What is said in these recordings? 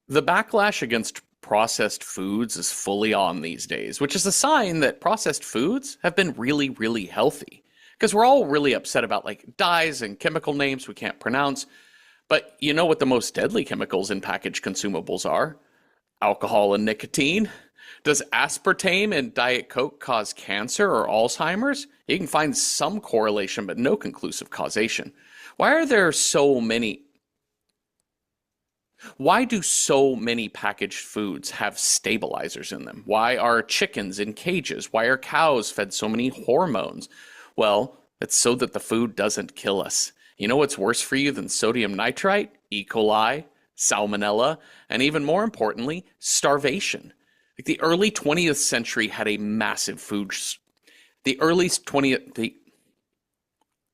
The backlash against processed foods is fully on these days, which is a sign that processed foods have been really, really healthy. Because we're all really upset about like dyes and chemical names we can't pronounce. But you know what the most deadly chemicals in packaged consumables are? Alcohol and nicotine. Does aspartame in Diet Coke cause cancer or Alzheimer's? You can find some correlation, but no conclusive causation. Why are there so many Why do so many packaged foods have stabilizers in them? Why are chickens in cages? Why are cows fed so many hormones? Well, it's so that the food doesn't kill us. You know what's worse for you than sodium nitrite, E. coli, salmonella, and even more importantly, starvation? Like the early 20th century had a massive food the early 20th the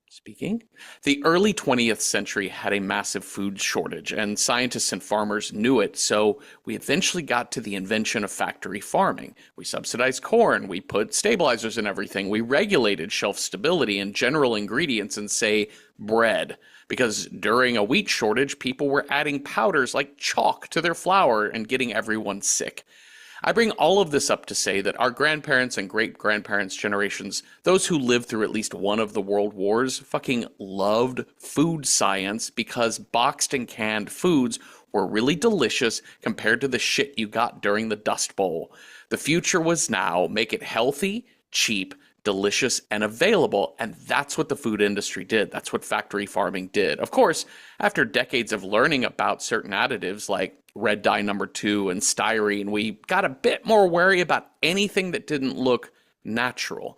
Speaking. The early 20th century had a massive food shortage, and scientists and farmers knew it, so we eventually got to the invention of factory farming. We subsidized corn, we put stabilizers in everything, we regulated shelf stability and general ingredients and, say, bread. Because during a wheat shortage, people were adding powders like chalk to their flour and getting everyone sick. I bring all of this up to say that our grandparents and great-grandparents' generations, those who lived through at least one of the world wars, fucking loved food science because boxed and canned foods were really delicious compared to the shit you got during the Dust Bowl. The future was now. Make it healthy, cheap, delicious, and available, and that's what the food industry did. That's what factory farming did. Of course, after decades of learning about certain additives like red dye number 2 and styrene, we got a bit more wary about anything that didn't look natural.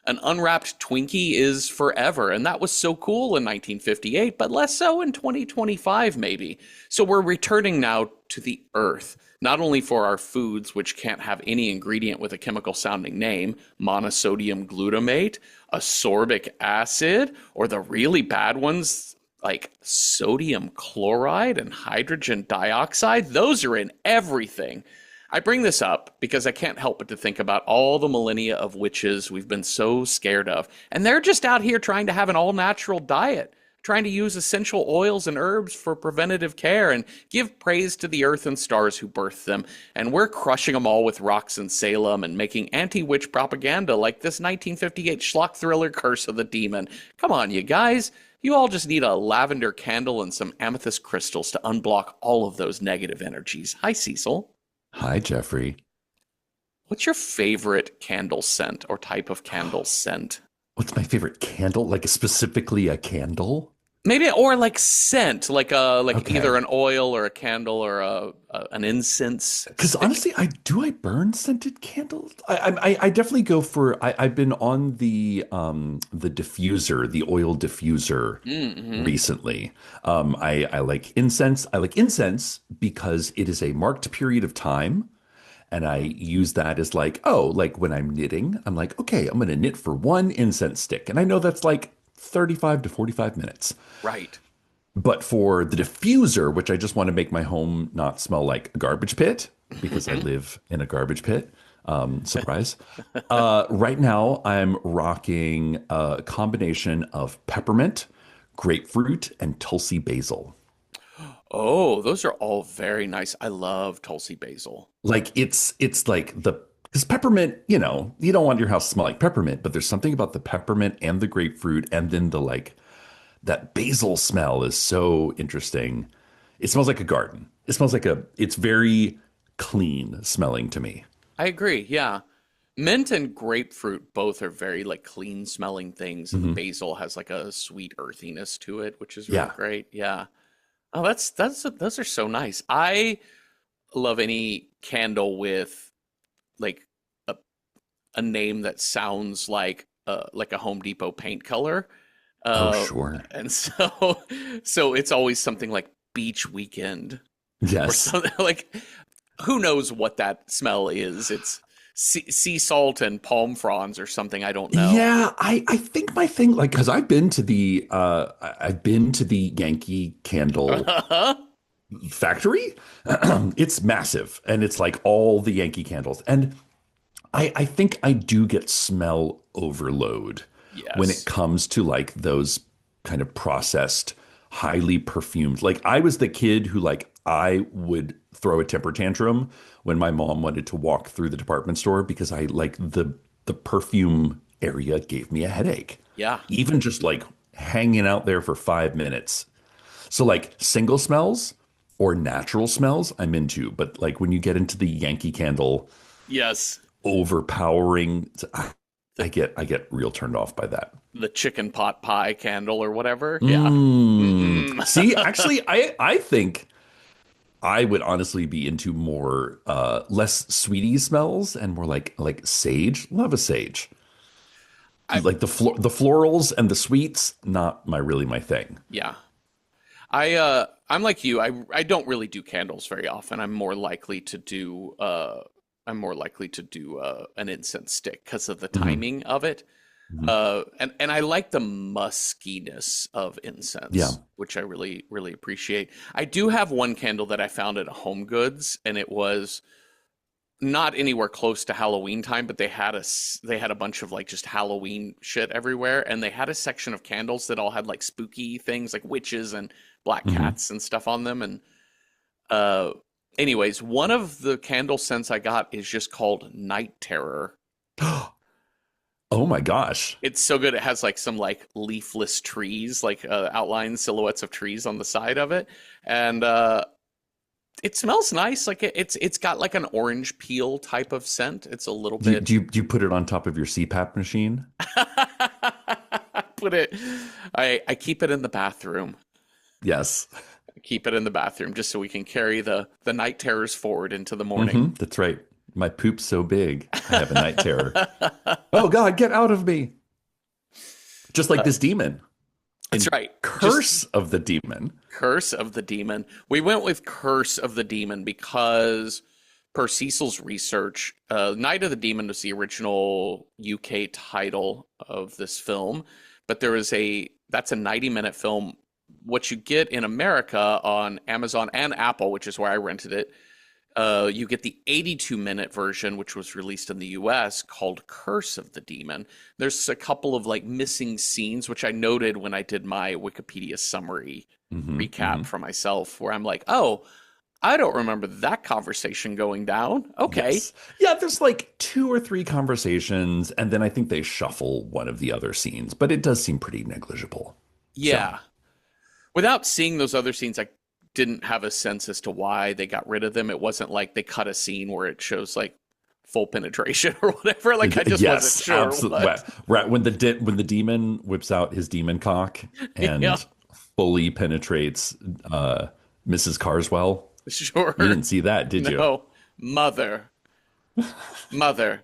An unwrapped Twinkie is forever, and that was so cool in 1958, but less so in 2025 maybe. So we're returning now to the earth, not only for our foods, which can't have any ingredient with a chemical sounding name, monosodium glutamate, ascorbic acid, or the really bad ones like sodium chloride and hydrogen dioxide. Those are in everything. I bring this up because I can't help but to think about all the millennia of witches we've been so scared of. And they're just out here trying to have an all-natural diet, trying to use essential oils and herbs for preventative care and give praise to the earth and stars who birthed them. And we're crushing them all with rocks and Salem and making anti-witch propaganda like this 1958 schlock thriller Curse of the Demon. Come on, you guys. You all just need a lavender candle and some amethyst crystals to unblock all of those negative energies. Hi, Cecil. Hi, Jeffrey. What's your favorite candle scent or type of candle scent? What's my favorite candle? Like specifically a candle? Maybe or like scent, like either Okay. an oil or a candle or an incense Because stick. honestly, I burn scented candles? I definitely go for I've been on the diffuser, the oil diffuser Mm-hmm. recently. I like incense. I like incense because it is a marked period of time. And I use that as like, oh, like when I'm knitting, I'm like, okay, I'm going to knit for one incense stick. And I know that's like 35 to 45 minutes. Right. But for the diffuser, which I just want to make my home not smell like a garbage pit because I live in a garbage pit. Surprise. Right now, I'm rocking a combination of peppermint, grapefruit, and Tulsi basil. Oh, those are all very nice. I love Tulsi basil. Like it's like the because peppermint, you don't want your house to smell like peppermint, but there's something about the peppermint and the grapefruit, and then the like that basil smell is so interesting. It smells like a garden. It's very clean smelling to me. I agree. Yeah. Mint and grapefruit both are very like clean smelling things, and the Hmm. basil has like a sweet earthiness to it, which is really Yeah. great. Yeah. Oh, that's those are so nice. I love any candle with like a, a name that sounds like a Home Depot paint color. Oh, Uh, sure. and so so it's always something like Beach Weekend or Yes. something like who knows what that smell is. It's sea salt and palm fronds or something. I don't know. Yeah, I think my thing, like, because I've been to the Yankee Candle factory. It's massive, and it's like all the Yankee candles. And I think I do get smell overload when it Yes. comes to like those kind of processed, highly perfumed. Like I was the kid who like I would throw a temper tantrum when my mom wanted to walk through the department store because I like the perfume area gave me a headache. Yeah. Even just like hanging out there for 5 minutes. So like single smells or natural smells, I'm into. But like when you get into the Yankee Candle Yes. overpowering, The I get real turned off by that. the chicken pot pie candle or whatever. Yeah. Mm. Mm-mm. See, actually, I think I would honestly be into more less sweetie smells and more like sage. Love a sage. I Like the florals and the sweets, not my thing. yeah. I'm like you. I don't really do candles very often. I'm more likely to do an incense stick because of the Hmm. timing of it. Hmm. And I like the muskiness of Yeah. incense, which I really appreciate. I do have one candle that I found at Home Goods, and it was not anywhere close to Halloween time, but they had a bunch of like just Halloween shit everywhere, and they had a section of candles that all had like spooky things like witches and black Hmm. cats and stuff on them. And uh, anyways, one of the candle scents I got is just called Night Terror. Oh my gosh. It's so good. It has like some like leafless trees, like outline silhouettes of trees on the side of it, and it smells nice. Like it's got like an orange peel type of scent. It's a little bit. Do you put it on top of your CPAP machine? Put it. I keep it in the bathroom. Yes. I keep it in the bathroom just so we can carry the night terrors forward into the morning. That's right. My poop's so big, I have a night terror. Oh God, get out of me. Just like this demon That's in right. Just Curse of the Demon. Curse of the Demon. We went with Curse of the Demon because, per Cecil's research, Night of the Demon was the original UK title of this film, but that's a 90-minute film. What you get in America on Amazon and Apple, which is where I rented it, you get the 82-minute version, which was released in the US, called Curse of the Demon. There's a couple of like missing scenes, which I noted when I did my Wikipedia summary Hmm. recap Hmm. for myself, where I'm like, oh, I don't remember that conversation going down. Okay. Yes. Yeah, there's like two or three conversations, and then I think they shuffle one of the other scenes, but it does seem pretty negligible. So, Yeah. Without seeing those other scenes, I didn't have a sense as to why they got rid of them. It wasn't like they cut a scene where it shows like full penetration or whatever. Like I just wasn't yes, sure absolutely. what. Right. When the demon whips out his demon cock Yeah, and fully penetrates Mrs. Carswell. You sure. didn't see that, did you? No. Mother, mother,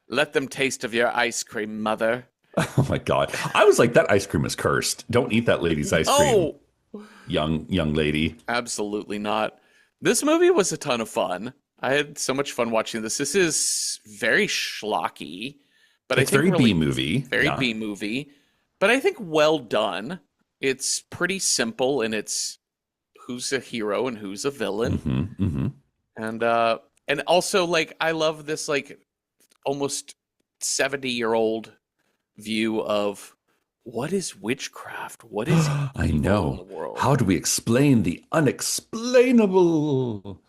let them taste of your ice cream, mother. Oh my God. I was like, that ice cream is cursed. Don't eat that lady's ice cream, Oh, young lady. absolutely not. This movie was a ton of fun. I had so much fun watching this. This is very schlocky, but I It's think very B really movie. very Yeah. B movie, but I think well done. It's pretty simple in its who's a hero and who's a villain. Hmm. Hmm. And also like I love this like almost 70-year-old view of what is witchcraft? What is I evil in the know. world? How do we explain the unexplainable?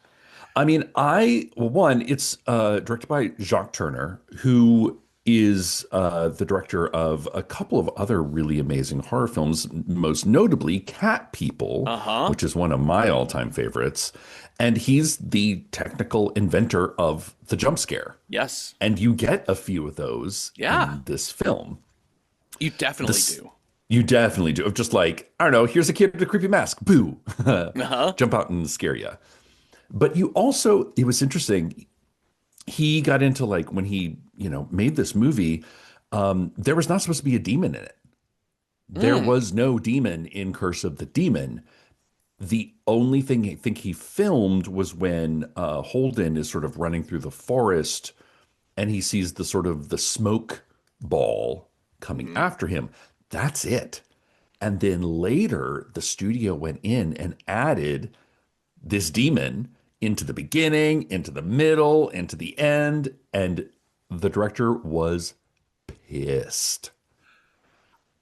I mean, well, one, it's directed by Jacques Turner, who is the director of a couple of other really amazing horror films, most notably Cat People, Uh-huh. which is one of my all-time favorites. And he's the technical inventor of the jump scare. Yes. And you get a few of those Yeah. in this film. You definitely This do. You definitely do. Of just like, I don't know, here's a kid with a creepy mask. Boo. Uh-huh. Jump out and scare you. But you also, it was interesting. He got into like when he, made this movie, there was not supposed to be a demon in it. There Mm. was no demon in Curse of the Demon. The only thing I think he filmed was when Holden is sort of running through the forest and he sees the sort of the smoke ball coming Mhm. after him. That's it. And then later, the studio went in and added this demon into the beginning, into the middle, into the end. And the director was pissed.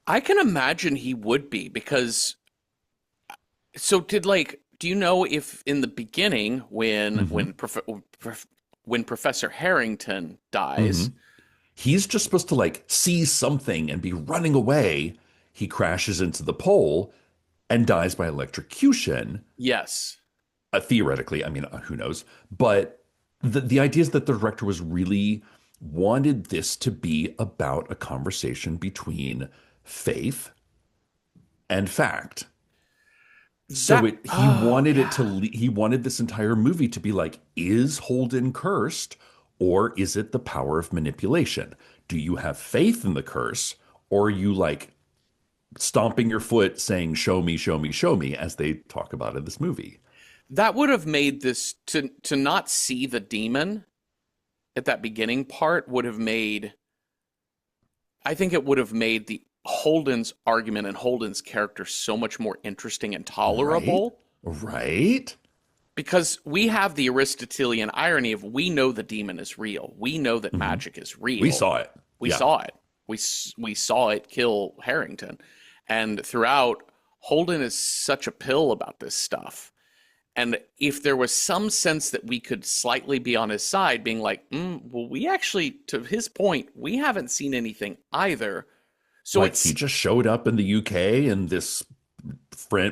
I can imagine he would be because so Do you know if in the beginning, Hmm. when Professor Harrington Hmm. dies, He's just supposed to like see something and be running away. He crashes into the pole and dies by electrocution. yes, Theoretically, I mean, who knows? But the idea is that the director was really wanted this to be about a conversation between faith and fact. So that he oh wanted it yeah. to he wanted this entire movie to be like, is Holden cursed, or is it the power of manipulation? Do you have faith in the curse, or are you like stomping your foot saying, show me, show me, show me, as they talk about in this movie? That would have made this to not see the demon at that beginning part would have made I think it would have made the Holden's argument and Holden's character so much more interesting and Right? tolerable Right? because we have the Aristotelian irony of we know the demon is real. We know that Hmm. magic is We real. saw it. We Yeah. saw it. We saw it kill Harrington. And throughout, Holden is such a pill about this stuff. And if there was some sense that we could slightly be on his side, being like, well, we actually, to his point, we haven't seen anything either. So Like he it's, just showed up in the UK and this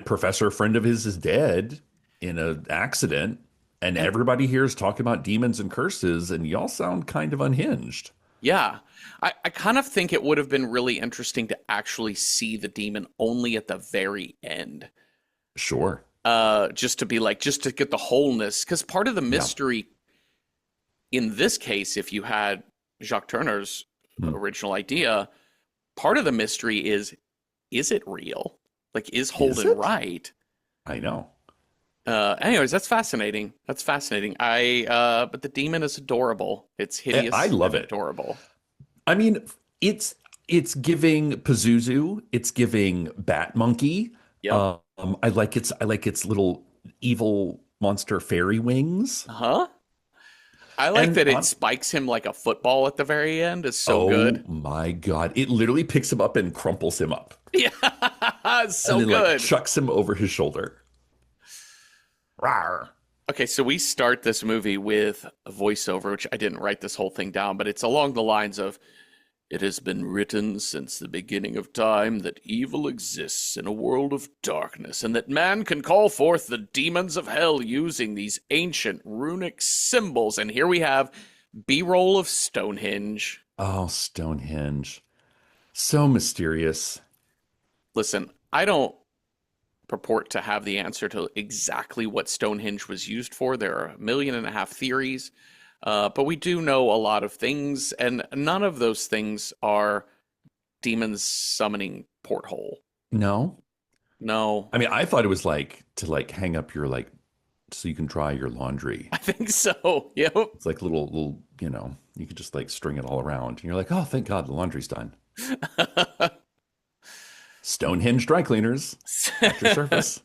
professor friend of his is dead in an accident, and and everybody here is talking about demons and curses, and y'all sound kind of unhinged. yeah, I kind of think it would have been really interesting to actually see the demon only at the very end. Sure. Just to be like, just to get the wholeness. Because part of the Yeah. mystery in this case, if you had Jacques Turner's Hmm. original idea, part of the mystery is it real? Like, is Is Holden it? right? I know. Anyways, that's fascinating. That's fascinating. But the demon is adorable. It's I hideous love and it. adorable. I mean, it's it's giving Pazuzu, it's giving Bat Monkey. Yep. I like its little evil monster fairy wings. Huh? I like And that it on spikes him like a football at the very end. Is so Oh good. my God, it literally picks him up and crumples him up, Yeah, it's and so then like good. chucks him over his shoulder. Rawr. Okay, so we start this movie with a voiceover, which I didn't write this whole thing down, but it's along the lines of it has been written since the beginning of time that evil exists in a world of darkness, and that man can call forth the demons of hell using these ancient runic symbols. And here we have B-roll of Stonehenge. Oh, Stonehenge. So mysterious. Listen, I don't purport to have the answer to exactly what Stonehenge was used for. There are 1.5 million theories, but we do know a lot of things, and none of those things are demons summoning porthole. No? No, I mean, I thought it was like to like hang up your like so you can dry your laundry. I think so. Yep. It's like little, you could just like string it all around. And you're like, oh, thank God the laundry's done. Stonehenge dry cleaners at your service.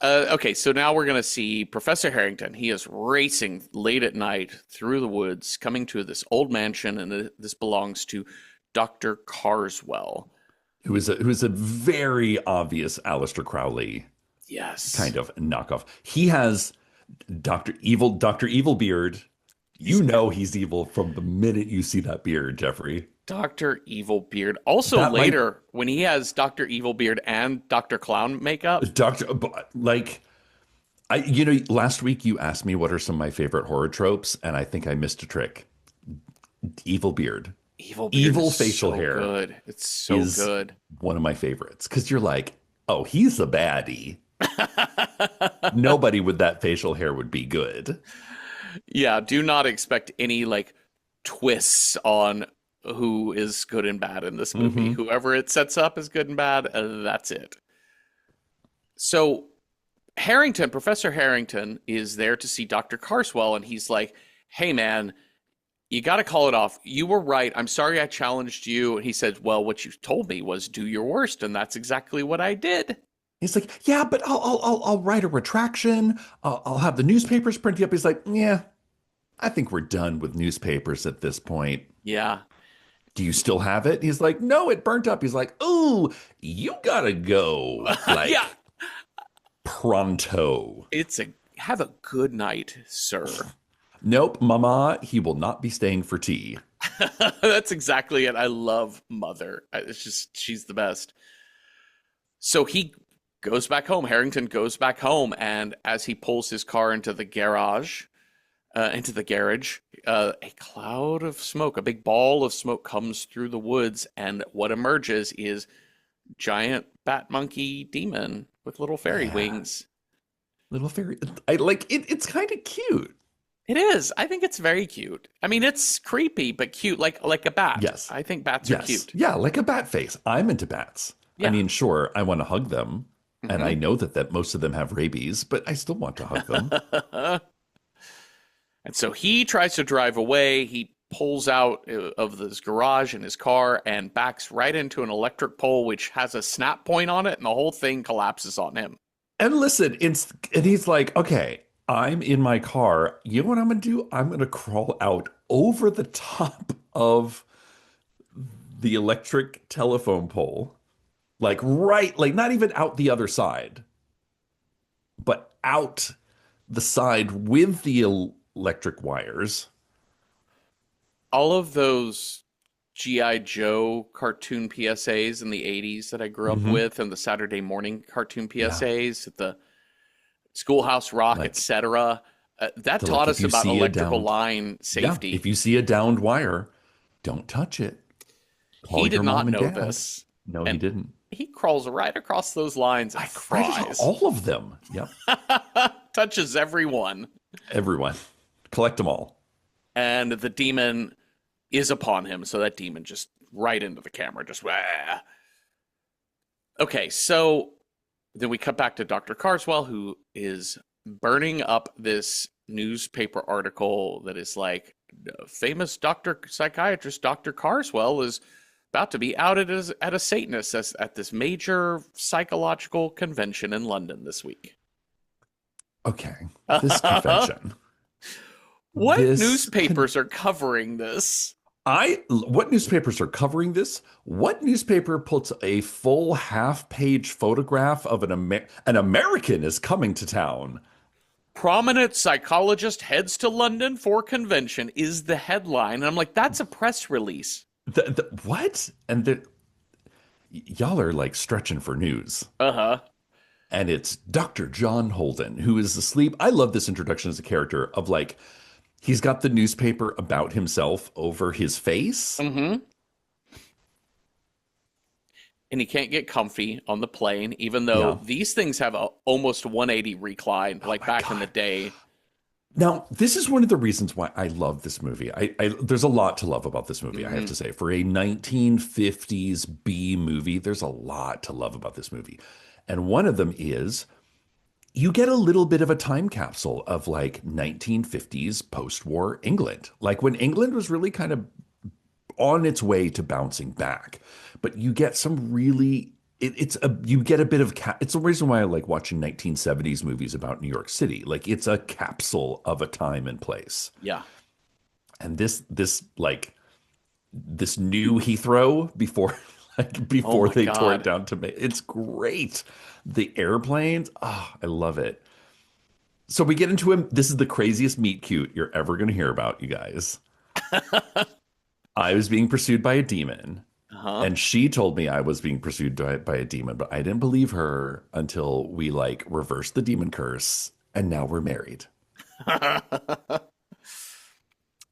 Okay, so now we're going to see Professor Harrington. He is racing late at night through the woods, coming to this old mansion, and this belongs to Dr. Carswell. Who is a very obvious Aleister Crowley Yes. kind of knockoff. He has Dr. Evil Beard. He's You know he's evil from the minute you see that beard, Jeffrey. Dr. Evil Beard. Also That might later, when he has Dr. Evil Beard and Dr. Clown makeup. Doctor like last week you asked me what are some of my favorite horror tropes, and I think I missed a trick. Evil beard, Evil Beard evil is facial so hair good. It's so is good. one of my favorites because you're like, oh, he's a baddie. Nobody with that facial hair would be good. Yeah, do not expect any like twists on who is good and bad in this movie. Hmm. Whoever it sets up is good and bad, that's it. So Harrington, Professor Harrington, is there to see Dr. Carswell, and he's like, "Hey, man, you got to call it off. You were right. I'm sorry I challenged you." And he said, "Well, what you told me was do your worst, and that's exactly what I did." He's like, yeah, but I'll write a retraction. I'll have the newspapers printed up. He's like, yeah, I think we're done with newspapers at this point. Yeah, Do you still have it? He's like, no, it burnt up. He's like, ooh, you gotta go. yeah. Like, pronto. Have a good night, sir. Nope, mama, he will not be staying for tea. That's exactly it. I love Mother. It's just, she's the best. So he goes back home. Harrington goes back home, and as he pulls his car into the garage, a cloud of smoke, a big ball of smoke comes through the woods, and what emerges is giant bat monkey demon with little fairy Yeah. wings. Little fairy. I like it. It's kind of cute. It is. I think it's very cute. I mean, it's creepy but cute, like a bat. Yes. I think bats are Yes. cute. Yeah, like a bat face. I'm into bats. I Yeah. mean, sure, I want to hug them. And I Mhm. know that most of them have rabies, but I still want to hug them. And so he tries to drive away. He pulls out of this garage in his car and backs right into an electric pole, which has a snap point on it, and the whole thing collapses on him. And listen, and he's like, okay, I'm in my car. You know what I'm gonna do? I'm gonna crawl out over the top of the electric telephone pole, like right, like not even out the other side, but out the side with the electric wires. All of those G.I. Joe cartoon PSAs in the 80s that I grew up Mhm. with, and the Saturday morning cartoon Yeah. PSAs, the Schoolhouse Rock, Like etc. That to like taught if us you about see a electrical downed, line yeah, safety. if you see a downed wire, don't touch it. He Call did your not mom and know dad. this. No, he And didn't. he crawls right across those lines and I right into fries. all of them. Yep. Touches everyone. Everyone. Collect them all. And the demon is upon him. So that demon just right into the camera. Just wah. Okay, so then we cut back to Dr. Carswell, who is burning up this newspaper article that is like, famous doctor psychiatrist Dr. Carswell is about to be outed as at a Satanist at this major psychological convention in London this week. Okay. This convention. What This newspapers are covering this? what newspapers are covering this? What newspaper puts a full half-page photograph of an American is coming to town? Prominent psychologist heads to London for convention is the headline. And I'm like, that's a press release. What? Y'all are like stretching for news. Uh-huh. And it's Dr. John Holden, who is asleep. I love this introduction as a character of like, he's got the newspaper about himself over his face. Mm-hmm. And he can't get comfy on the plane, even though Yeah. these things have a almost 180 recline, like back in the day. Now, this is one of the reasons why I love this movie. There's a lot to love about this movie, I have Mhm. to say. For a 1950s B movie, there's a lot to love about this movie. And one of them is you get a little bit of a time capsule of like 1950s post-war England. Like when England was really kind of on its way to bouncing back. But you get some really you get a bit of it's the reason why I like watching 1970s movies about New York City. Like it's a capsule of a time and place. Yeah. And this new Heathrow before Oh before my they tore it God. down to me. It's great. The airplanes, I love it. So we get into him. This is the craziest meet cute you're ever going to hear about, you guys. I was being pursued by a demon. Uh-huh. And she told me I was being pursued by a demon, but I didn't believe her until we like reversed the demon curse, and now we're married.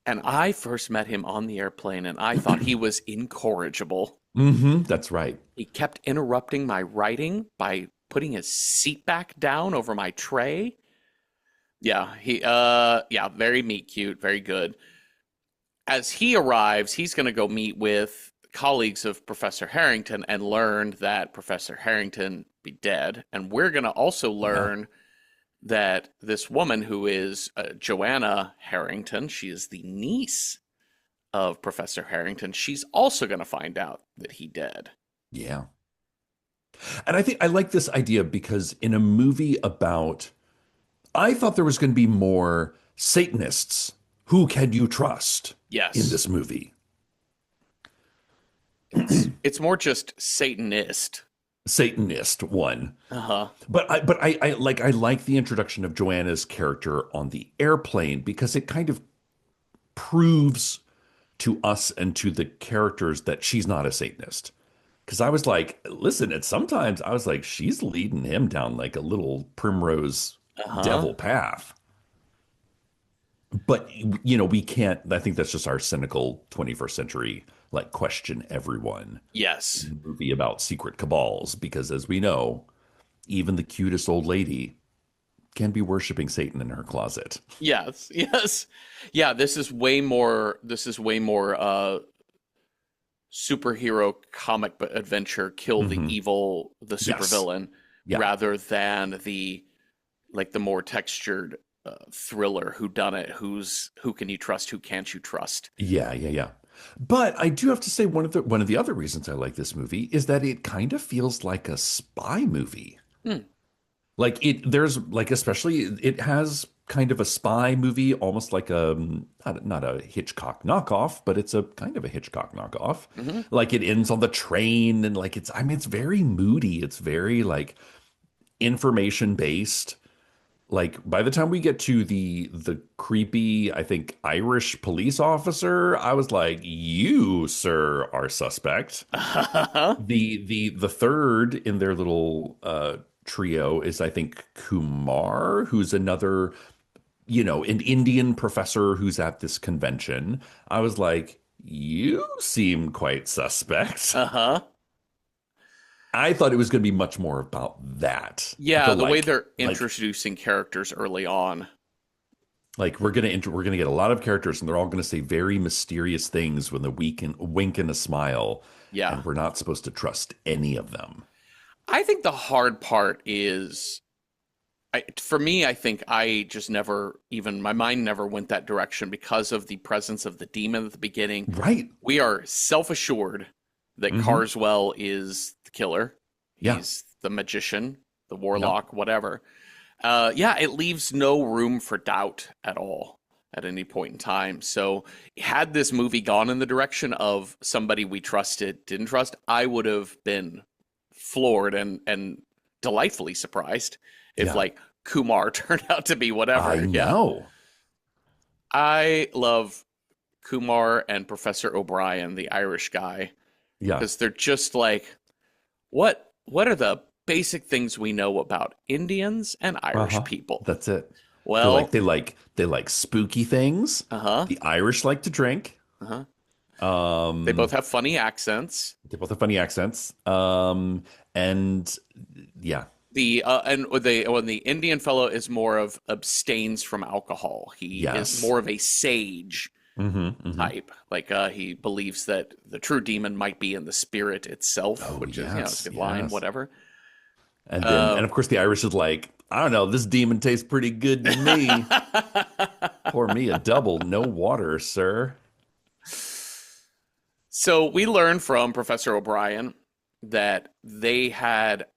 And I first met him on the airplane, and I thought he was incorrigible. That's right. He kept interrupting my writing by putting his seat back down over my tray. Yeah, yeah, very meet cute, very good. As he arrives, he's going to go meet with colleagues of Professor Harrington and learn that Professor Harrington be dead. And we're going to also learn that this woman who is Joanna Harrington, she is the niece of Professor Harrington. She's also going to find out that he dead. Yeah. And I think I like this idea because in a movie about, I thought there was going to be more Satanists. Who can you trust Yes. in this movie? It's more just Satanist. Satanist one. Uh-huh. But I like the introduction of Joanna's character on the airplane because it kind of proves to us and to the characters that she's not a Satanist. Because I was like, listen, and sometimes I was like, she's leading him down like a little primrose Uh-huh. devil path. But we can't. I think that's just our cynical 21st century like question everyone Yes. movie about secret cabals because as we know, even the cutest old lady can be worshiping Satan in her closet. Yes. Yes. Yeah, this is way more superhero comic book adventure, kill the Hmm. evil, the Yes. supervillain, Yeah. rather than the more textured thriller who done it, who can you trust, who can't you trust. Yeah, yeah, yeah. But I do have to say one of the other reasons I like this movie is that it kind of feels like a spy movie. Hmm. Like there's like especially it has kind of a spy movie, almost like a not a Hitchcock knockoff, but it's a kind of a Hitchcock knockoff. Hmm. Like it ends on the train and like it's very moody. It's very like information based. Like by the time we get to the creepy, I think Irish police officer, I was like, "You, sir, are suspect." The third in their little trio is I think Kumar, who's another, an Indian professor who's at this convention. I was like, "You seem quite suspect." Uh-huh. I thought it was going to be much more about that. Yeah, The the way like they're like introducing characters early on. Like we're gonna get a lot of characters, and they're all gonna say very mysterious things with a wink and a smile, Yeah. and we're not supposed to trust any of them. I think the hard part is, for me, I think I just never even my mind never went that direction because of the presence of the demon at the beginning. Right? We are self-assured that Hmm. Carswell is the killer. Yeah, He's the magician, the yeah. warlock, whatever. Yeah, it leaves no room for doubt at all at any point in time. So, had this movie gone in the direction of somebody we trusted, didn't trust, I would have been floored and delightfully surprised if Yeah. like Kumar turned out to be I whatever. Yeah. know. I love Kumar and Professor O'Brien, the Irish guy, Yeah. because they're just like, what are the basic things we know about Indians and Irish Uh-huh. people? That's it. They're like Well, they like spooky things. uh-huh, The Irish like to drink. uh-huh. They both Um, have funny accents. they both have funny accents. And yeah. When the Indian fellow is more of abstains from alcohol. He is Yes. more of a sage Hmm. Hmm. type. Like he believes that the true demon might be in the spirit itself, Oh which is it's yes, a good line, yes. whatever. And Uh, of course the Irish is like, I don't know, this demon tastes pretty good to me. Pour me a double, no water, sir. so we learned from Professor O'Brien that they had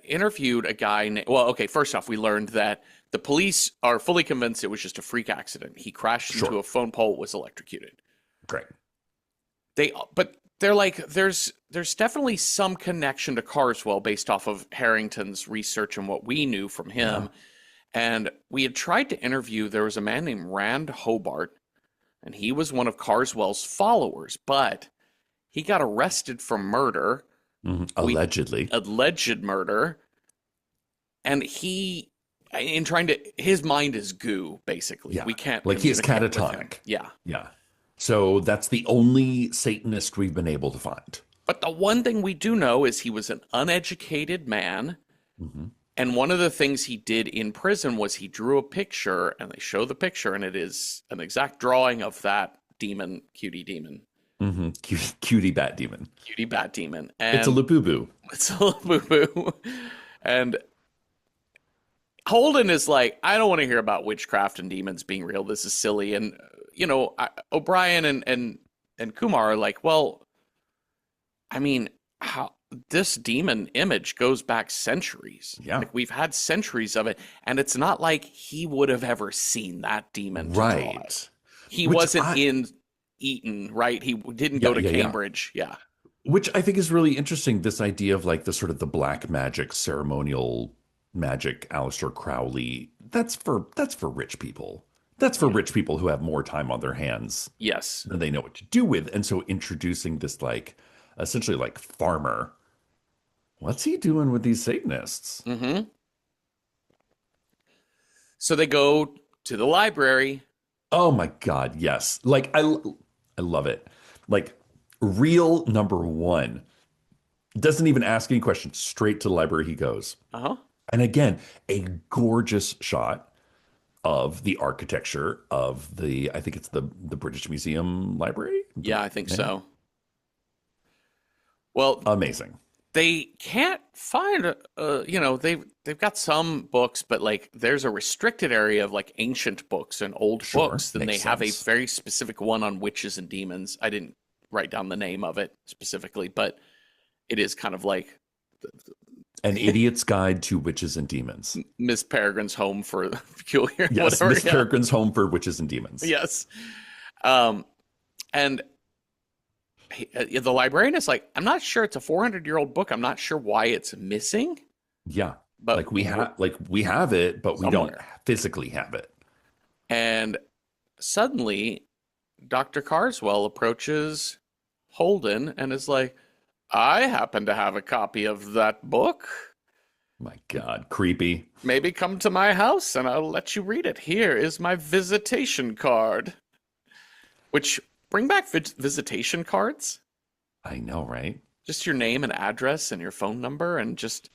interviewed a guy. Well, okay, first off, we learned that the police are fully convinced it was just a freak accident. He crashed into Sure. a phone pole, was electrocuted. Great. But they're like, there's definitely some connection to Carswell based off of Harrington's research and what we knew from Yeah. him. And we had tried to interview. There was a man named Rand Hobart, and he was one of Carswell's followers, but he got arrested for murder. We Allegedly. alleged murder, and in trying to, his mind is goo, basically. Yeah. We can't Like he is communicate with him. catatonic. Yeah. Yeah. So that's the only Satanist we've been able to find. But the one thing we do know is he was an uneducated man. Hmm. And one of the things he did in prison was he drew a picture, and they show the picture, and it is an exact drawing of that demon, cutie demon, Hmm. Cutie bat demon. cutie bat demon. It's a And Labubu. it's a Labubu. And Holden is like, I don't want to hear about witchcraft and demons being real. This is silly. And, O'Brien and Kumar are like, well, I mean, how this demon image goes back centuries. Yeah. Like we've had centuries of it, and it's not like he would have ever seen that demon to draw it. Right. He Which wasn't I in Eton, right? He didn't Yeah, go to yeah, yeah. Cambridge. Yeah. Which I think is really interesting. This idea of like the sort of the black magic, ceremonial magic, Aleister Crowley. That's for rich people. That's for Yeah. rich people who have more time on their hands Yes. than they know what to do with. And so introducing this like essentially like farmer, what's he doing with these Satanists? Hmm. So they go to the library. Oh my God, yes. Like I love it. Like real number one doesn't even ask any questions. Straight to the library he goes. Uh-huh. And again, a gorgeous shot of the architecture of I think it's the British Museum Library. Yeah, I think Yeah. so. Well, Amazing. they can't find they've got some books, but like there's a restricted area of like ancient books and old Sure. books. Then they Makes have a sense. very specific one on witches and demons. I didn't write down the name of it specifically, but it is kind of like An Idiot's Guide to Witches and Demons. Miss Peregrine's home for peculiar Yes, whatever. Miss Yeah. Peregrine's Home for Witches and Demons. Yes. And the librarian is like, I'm not sure, it's a 400-year-old book. I'm not sure why it's missing, Yeah. but Like we have it, but we don't somewhere. physically have it. And suddenly, Dr. Carswell approaches Holden and is like, I happen to have a copy of that book. My God, creepy. Maybe come to my house and I'll let you read it. Here is my visitation card. Which, bring back visitation cards. I know, right? Just your name and address and your phone number, and just,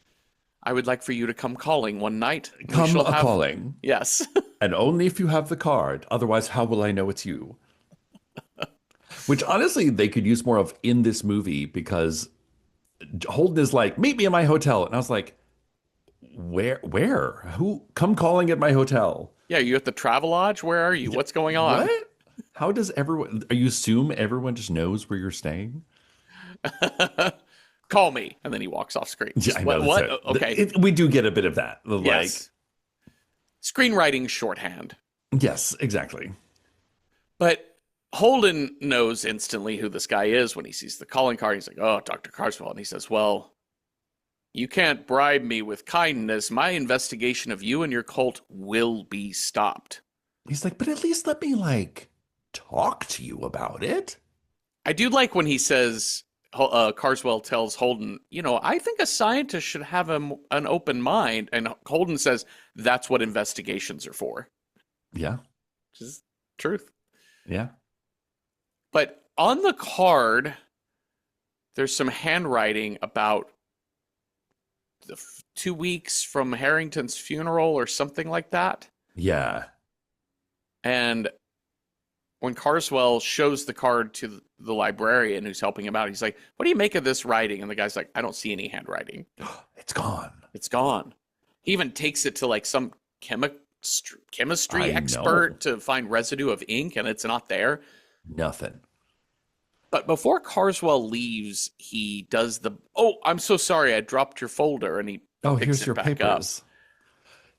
I would like for you to come calling one night. We Come shall a have... calling. Yes. And only if you have the card. Otherwise, how will I know it's you? Which honestly, they could use more of in this movie because Holden is like, meet me in my hotel. And I was like, where? Who? Come calling at my hotel. Yeah, you at the Travelodge? Where are you? What's going on? What? How does everyone, you assume everyone just knows where you're staying? Call me. And then he walks off screen. Yeah, I know. What? That's it. Okay. We do get a bit of that. Yes. Screenwriting shorthand. Yes, exactly. But Holden knows instantly who this guy is when he sees the calling card. He's like, oh, Dr. Carswell. And he says, well, you can't bribe me with kindness. My investigation of you and your cult will be stopped. He's like, but at least let me like talk to you about it. I do like when he says, Carswell tells Holden, I think a scientist should have an open mind. And Holden says, that's what investigations are for. Yeah. Which is truth. Yeah. But on the card, there's some handwriting about 2 weeks from Harrington's funeral or something like that. Yeah. And when Carswell shows the card to the librarian who's helping him out, he's like, what do you make of this writing? And the guy's like, I don't see any handwriting. It's gone. It's gone. He even takes it to like some chemistry I expert know. to find residue of ink, and it's not there. Nothing. But before Carswell leaves, he does I'm so sorry, I dropped your folder, and he Oh, picks here's it your back papers.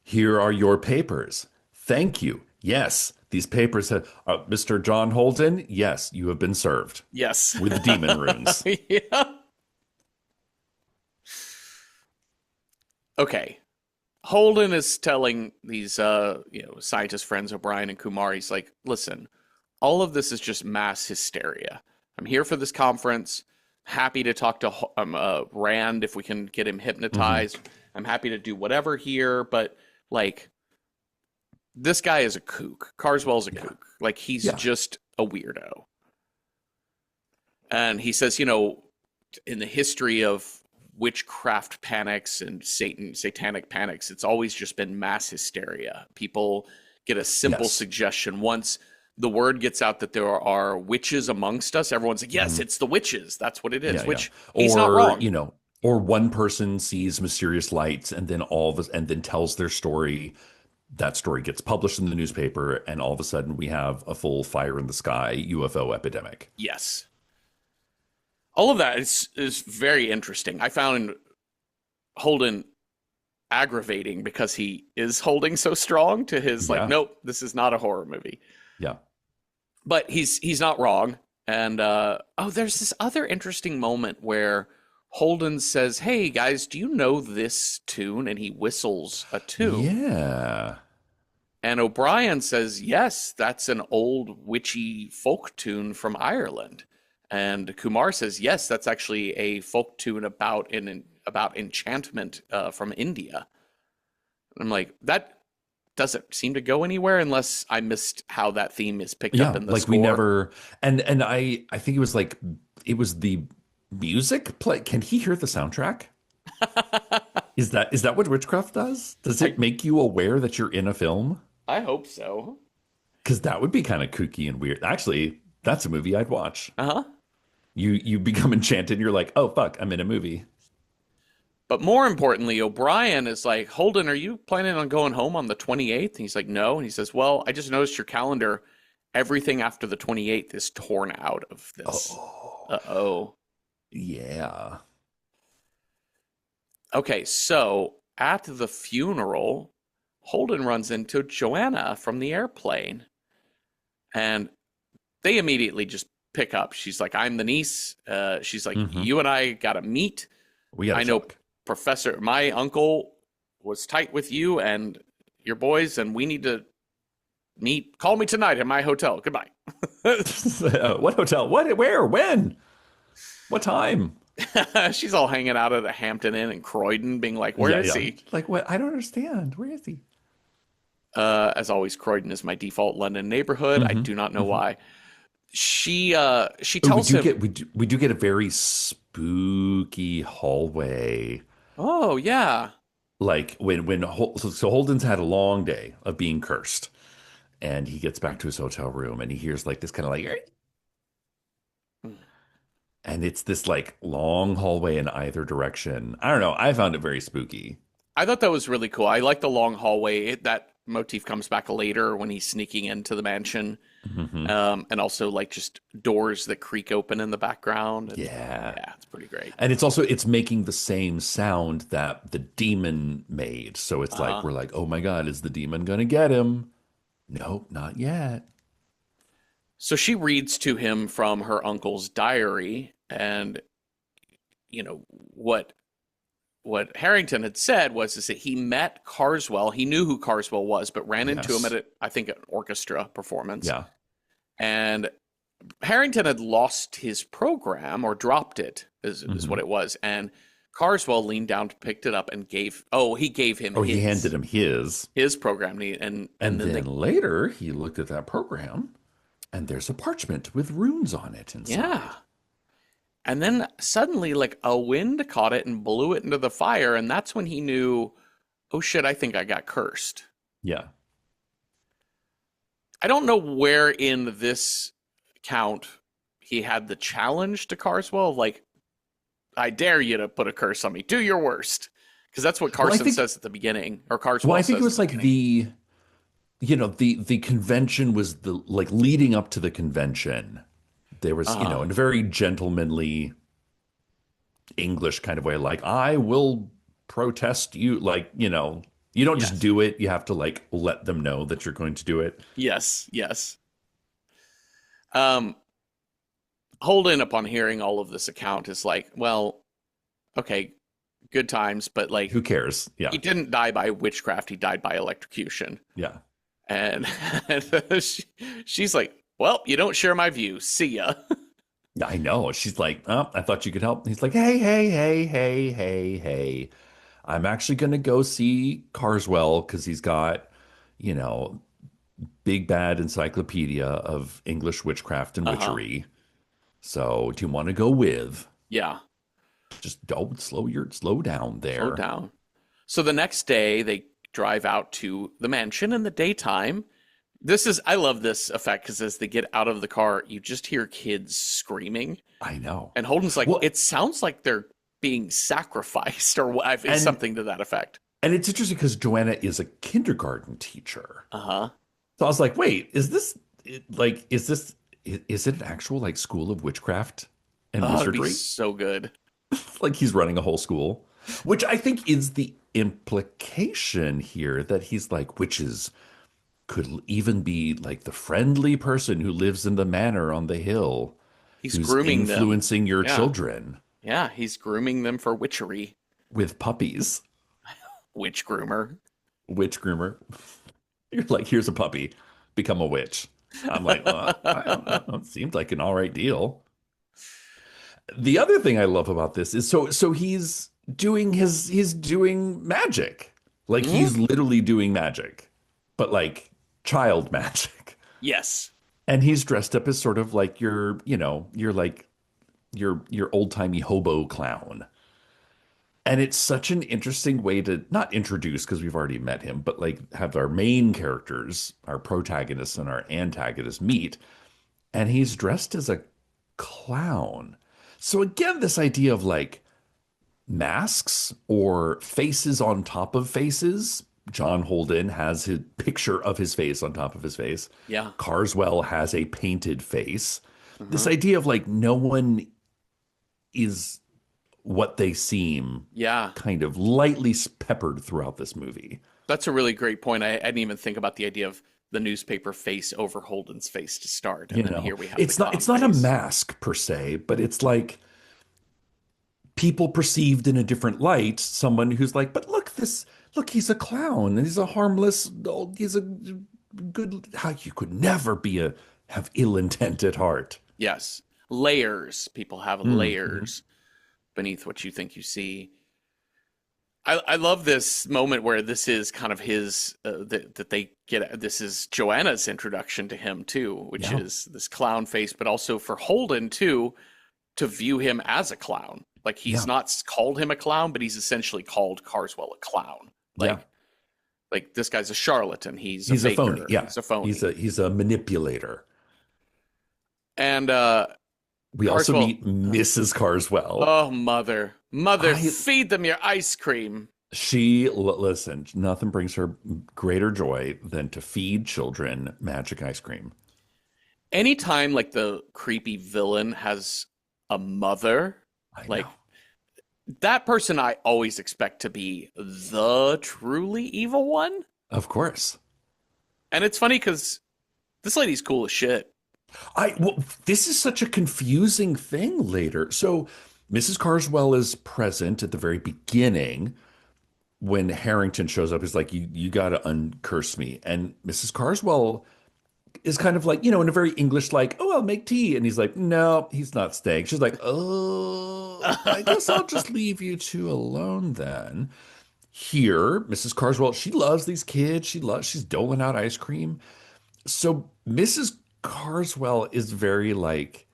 Here are your papers. Thank you. Yes, these papers have, Mr. John Holden, yes, you have been served Yes. with demon runes. Yeah. Okay. Holden is telling these scientist friends, O'Brien and Kumar, he's like, listen, all of this is just mass hysteria. I'm here for this conference. Happy to talk to Rand if we can get him hypnotized. I'm happy to do whatever here, but like, this guy is a kook. Carswell's a kook. Like, he's just a weirdo. And he says, in the history of witchcraft panics and satanic panics, it's always just been mass hysteria. People get a simple suggestion. Once the word gets out that there are witches amongst us, everyone's like, yes, it's the witches. That's what it is. Which he's not wrong. Or one person sees mysterious lights and then and then tells their story. That story gets published in the newspaper, and all of a sudden we have a full fire in the sky UFO epidemic. Yes. All of that is very interesting. I found Holden aggravating because he is holding so strong to his like, nope, this is not a horror movie. Yeah. But he's not wrong. And there's this other interesting moment where Holden says, "Hey guys, do you know this tune?" And he whistles a tune. Yeah. And O'Brien says, "Yes, that's an old witchy folk tune from Ireland." And Kumar says, "Yes, that's actually a folk tune about enchantment from India." And I'm like, that doesn't seem to go anywhere unless I missed how that theme is picked up Yeah, in the like we score. never and I think it was like it was the music play. Can he hear the soundtrack? Is that what witchcraft does? Does I it make you aware that you're in a film? I hope so. Because that would be kind of kooky and weird. Actually, that's a movie I'd watch. Uh-huh. You become enchanted and you're like, oh fuck, I'm in a movie. But more importantly, O'Brien is like, "Holden, are you planning on going home on the 28th?" And he's like, "No." And he says, "Well, I just noticed your calendar. Everything after the 28th is torn out of this." Oh, Uh-oh. yeah. Okay, so at the funeral, Holden runs into Joanna from the airplane, and they immediately just pick up. She's like, "I'm the niece." She's like, Hmm. "You and I got to meet. We gotta I know talk. my uncle was tight with you and your boys, and we need to meet. Call me tonight at my hotel. Goodbye." What hotel? What? Where? When? What time? She's all hanging out at a Hampton Inn in Croydon, being like, "Where Yeah, is yeah. he?" Like what? I don't understand. Where is he? As always, Croydon is my default London neighborhood. I Hmm. do not know Hmm. why. She Oh, tells him, we do get a very spooky hallway. "Oh yeah, Like so Holden's had a long day of being cursed, and he gets back to his hotel room and he hears like this kind of like, "Eh," and it's this like long hallway in either direction. I don't know. I found it very spooky. I thought that was really cool. I like the long hallway. That motif comes back later when he's sneaking into the mansion, Hmm. and also like just doors that creak open in the background. And Yeah. yeah, it's pretty great. And it's making the same sound that the demon made. So it's like Uh-huh. we're like, oh my God, is the demon gonna get him? Nope, not yet. So she reads to him from her uncle's diary, and you know what Harrington had said was is that he met Carswell. He knew who Carswell was, but ran into him Yes. at I think an orchestra performance. Yeah. And Harrington had lost his program or dropped it, is Hmm. what it was. And Carswell leaned down, picked it up, and he gave him Oh, he handed him his. his program, and And then then later he looked at that program and there's a parchment with runes on it yeah. inside. And then suddenly, like a wind caught it and blew it into the fire, and that's when he knew, "Oh shit, I think I got cursed." Yeah. I don't know where in this count he had the challenge to Carswell, like, "I dare you to put a curse on me. Do your worst." Because that's what Well, I Carson think says at the beginning, or well, Carswell I think it says at was the like beginning. the convention was the like leading up to the convention. There was, Uh-huh. in a very gentlemanly English kind of way, like, I will protest you. Like, you don't just Yes. do it. You have to like let them know that you're going to do it. Yes. Yes. Um, Holden, upon hearing all of this account, is like, "Well, okay, good times, but like, Who cares? Yeah. he didn't die by witchcraft. He died by electrocution." Yeah. And, and she's like, "Well, you don't share my view. See ya." Yeah, I know. She's like, oh, I thought you could help. He's like, hey, hey, hey, hey, hey, hey. I'm actually going to go see Carswell because he's got, you know, big bad encyclopedia of English witchcraft and Uh-huh. witchery. So do you want to go with? Yeah. Just don't slow down Slow there. down. So the next day, they drive out to the mansion in the daytime. I love this effect because as they get out of the car, you just hear kids screaming. I know. And Holden's like, Well, "It sounds like they're being sacrificed," or and something to that effect. and it's interesting because Joanna is a kindergarten teacher. Uh huh. So I was like, wait, is it an actual like school of witchcraft and Oh, it'd be wizardry? so good. Like he's running a whole school, which I think is the implication here that he's like witches could even be like the friendly person who lives in the manor on the hill. He's who's grooming them. influencing your Yeah. children Yeah. He's grooming them for witchery. with puppies. Witch groomer. Witch groomer. You're like, here's a puppy, become a witch. I'm like, I don't know. It seemed like an all right deal. The other thing I love about this is so he's doing magic. Like Mhm. he's literally doing magic, but like child magic. Yes. And he's dressed up as sort of like you're like your old-timey hobo clown. And it's such an interesting way to not introduce because we've already met him, but like have our main characters, our protagonists and our antagonists meet, and he's dressed as a clown. So again, this idea of like masks or faces on top of faces. John Holden has his picture of his face on top of his face. Yeah. Carswell has a painted face. This Uh-huh. idea of like no one is what they seem, Yeah. kind of lightly peppered throughout this movie. That's a really great point. I didn't even think about the idea of the newspaper face over Holden's face to start. And You then know, here we have the clown it's not a face. mask per se, but it's like people perceived in a different light someone who's like, but look, he's a clown and he's a harmless, he's a good, how you could never have ill intent at heart. Yes. Layers. People have Mhm. layers beneath what you think you see. I love this moment where this is kind of his that they get. This is Joanna's introduction to him too, which Yeah. is this clown face, but also for Holden too to view him as a clown. Like he's Yeah. not called him a clown, but he's essentially called Carswell a clown. Yeah. Like this guy's a charlatan. He's a He's a phony. faker. Yeah. He's a phony. He's a manipulator. And We also Carswell, meet Mrs. Carswell. oh mother, I feed them your ice cream. listen, nothing brings her greater joy than to feed children magic ice cream. Anytime like the creepy villain has a mother, I know. like that person I always expect to be the truly evil one. Of course. And it's funny because this lady's cool as shit. This is such a confusing thing later. So Mrs. Carswell is present at the very beginning when Harrington shows up. He's like, you gotta uncurse me. And Mrs. Carswell is kind of like, in a very English, like, oh, I'll make tea. And he's like, no, he's not staying. She's like, oh, I guess I'll just leave you two alone then. Here, Mrs. Carswell, she loves these kids. She's doling out ice cream. So Mrs. Carswell is very like,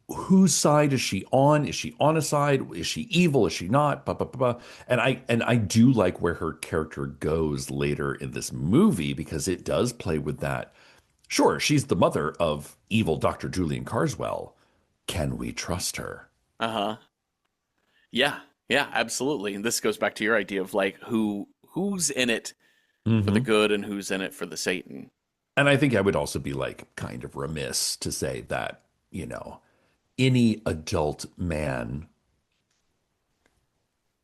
whose side is she on? Is she on a side? Is she evil? Is she not? Blah, blah, blah, blah. And I do like where her character goes later in this movie because it does play with that. Sure, she's the mother of evil Dr. Julian Carswell. Can we trust her? Uh-huh. Yeah. Yeah, absolutely. And this goes back to your idea of like who's in it for the Hmm. good and who's in it for the Satan. And I think I would also be like kind of remiss to say that, any adult man,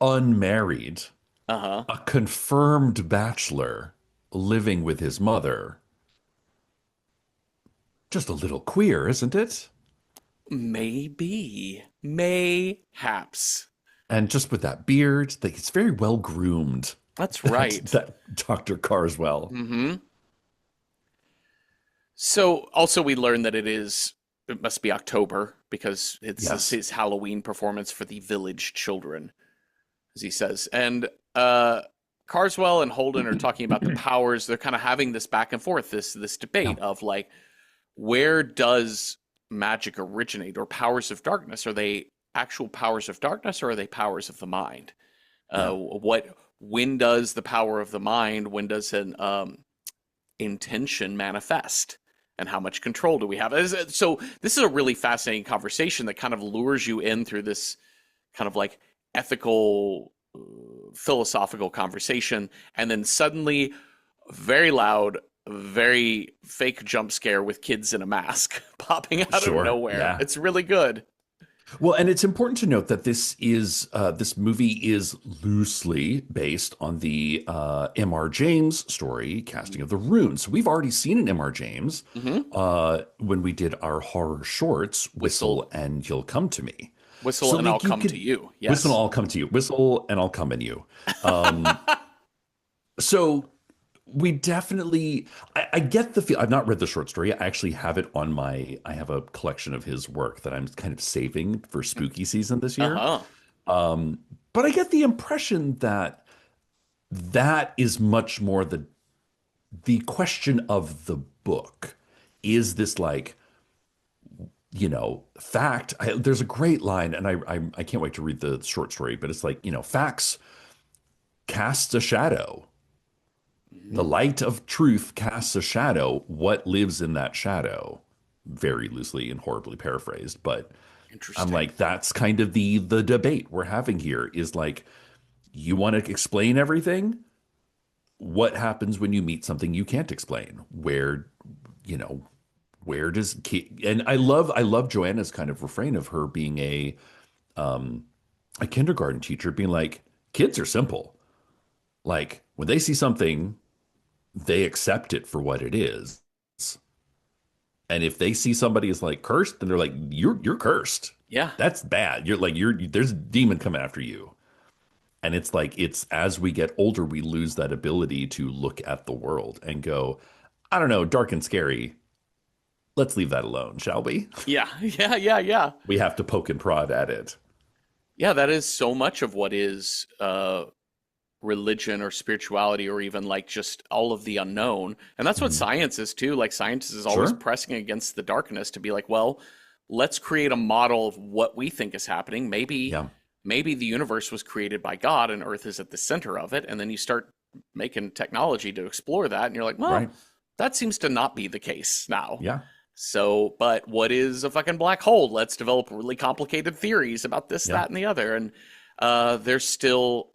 unmarried, Uh-huh. a confirmed bachelor living with his mother, just a little queer, isn't it? Maybe. Mayhaps. And just with that beard, like it's very well groomed. That's That right. that Dr. Carswell. Mm-hmm. So also we learn that it must be October because it's Yes. his Halloween performance for the village children, as he says. And uh Carswell and Holden are talking about the powers. They're kind of having this back and forth, this Yeah. debate of like, where does magic originate or powers of darkness? Are they actual powers of darkness or are they powers of the mind? Yeah. When does the power of the mind, when does an intention manifest? And how much control do we have? So this is a really fascinating conversation that kind of lures you in through this kind of like ethical, philosophical conversation, and then suddenly, very loud, very fake jump scare with kids in a mask popping out of Sure. nowhere. Yeah. It's really good. Well, and it's important to note that this movie is loosely based on the M.R. James story, Casting of the Runes. So we've already seen an M.R. James Mm-hmm. when we did our horror shorts, Whistle, Whistle and You'll Come to Me. whistle, So and I'll like you come to could you. whistle and Yes. I'll come to you, whistle and I'll come in you. Um, so we definitely, I get the feel. I've not read the short story. I actually have it on I have a collection of his work that I'm kind of saving for spooky season this year. Uh-huh. Um, but I get the impression that that is much more the question of the book. Is this like, fact? There's a great line, and I can't wait to read the short story, but it's like, facts casts a shadow. The Mm, light of truth casts a shadow. What lives in that shadow? Very loosely and horribly paraphrased, but I'm interesting. like, that's kind of the debate we're having here is like, you want to explain everything? What happens when you meet something you can't explain? You know, where does and I love Joanna's kind of refrain of her being a kindergarten teacher being like, kids are simple. Like when they see something, they accept it for what it is. And if they see somebody is like cursed, then they're like, you're cursed. Yeah. That's bad. You're like there's a demon coming after you. And it's like it's as we get older, we lose that ability to look at the world and go, I don't know, dark and scary. Let's leave that alone, shall we? Yeah. Yeah. Yeah. Yeah. We have to poke and prod at it. Yeah. That is so much of what is religion or spirituality or even like just all of the unknown. And that's what Mhm. science is too. Like science is always Sure. pressing against the darkness to be like, well, let's create a model of what we think is happening. Yeah. Maybe the universe was created by God and Earth is at the center of it. And then you start making technology to explore that. And you're like, well, Right. that seems to not be the case now. Yeah. So, but what is a fucking black hole? Let's develop really complicated theories about this, Yeah. that, and the other. And there's still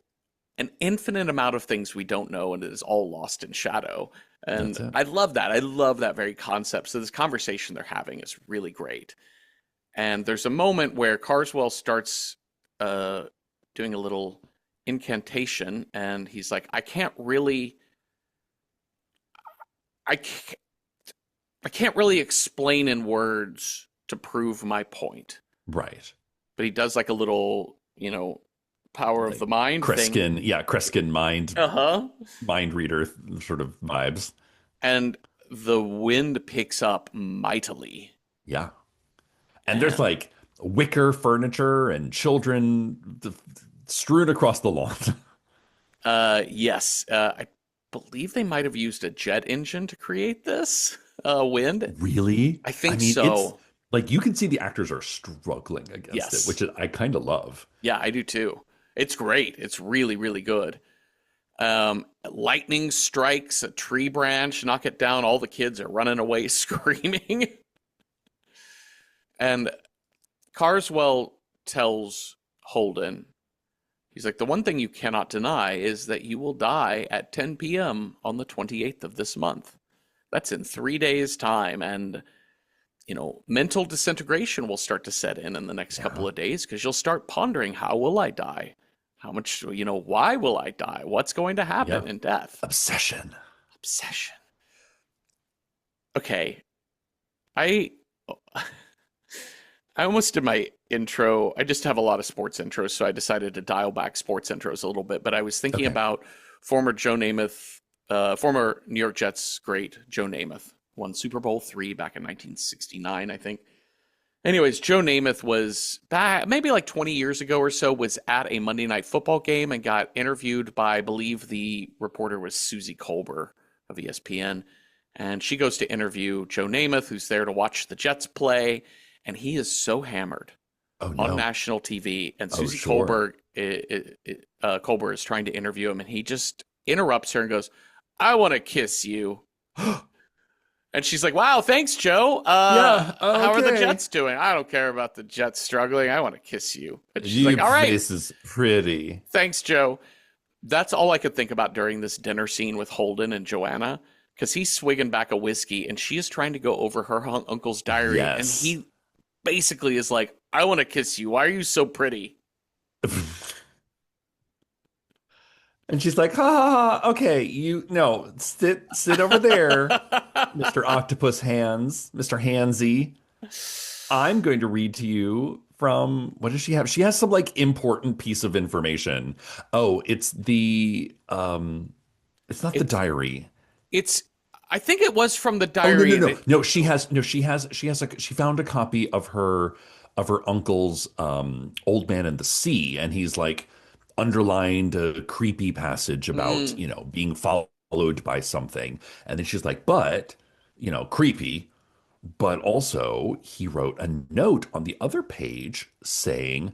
an infinite amount of things we don't know, and it is all lost in shadow. And That's it. I love that. I love that very concept. So this conversation they're having is really great. And there's a moment where Carswell starts uh, doing a little incantation, and he's like, I can't, I can't really explain in words to prove my point. Right. But he does like a little, power of Like the mind thing. Kreskin, yeah, Kreskin Uh huh. mind reader sort of vibes. And the wind picks up mightily. Yeah. And there's And like wicker furniture and children strewn across the lawn. yes, I believe they might have used a jet engine to create this wind. Really? I I think mean, it's so. like you can see the actors are struggling against it, Yes. which I kind of love. Yeah, I do too. It's great. It's really, really good. Lightning strikes a tree branch, knock it down. All the kids are running away screaming. And Carswell tells Holden, he's like, the one thing you cannot deny is that you will die at 10 p.m. on the 28th of this month. That's in 3 days' time. And, mental disintegration will start to set in the next Yeah. couple of days because you'll start pondering, how will I die? How much, why will I die? What's going to Yeah. happen in death? Obsession. Obsession. Okay. I I almost did my intro. I just have a lot of sports intros, so I decided to dial back sports intros a little bit. But I was thinking Okay. about former Joe Namath, former New York Jets great Joe Namath, won Super Bowl III back in 1969, I think. Anyways, Joe Namath was back maybe like 20 years ago or so, was at a Monday Night Football game and got interviewed by, I believe the reporter was Susie Colbert of ESPN. And she goes to interview Joe Namath, who's there to watch the Jets play. And he is so hammered Oh on no. national TV. And Oh Susie sure. Colbert is trying to interview him. And he just interrupts her and goes, I want to kiss you. And she's like, wow, thanks, Joe. Yeah. How are the Okay. Jets doing? I don't care about the Jets struggling. I want to kiss you. And she's Your like, all right, face is pretty. thanks, Joe. That's all I could think about during this dinner scene with Holden and Joanna, because he's swigging back a whiskey and she is trying to go over her uncle's diary. And Yes. he basically is like, I want to kiss you. Why are you so pretty? And she's like, ha ha ha, okay, you no, sit over there, Mr. Octopus Hands, Mr. Hansy. I'm going to read to you from what does she have? She has some like important piece of information. Oh, it's not the It's diary. it's I think it was from the Oh no diary no and no it no she found a copy of her uncle's Old Man and the Sea, and he's like underlined a creepy passage about mm, being followed by something, and then she's like, but creepy, but also he wrote a note on the other page saying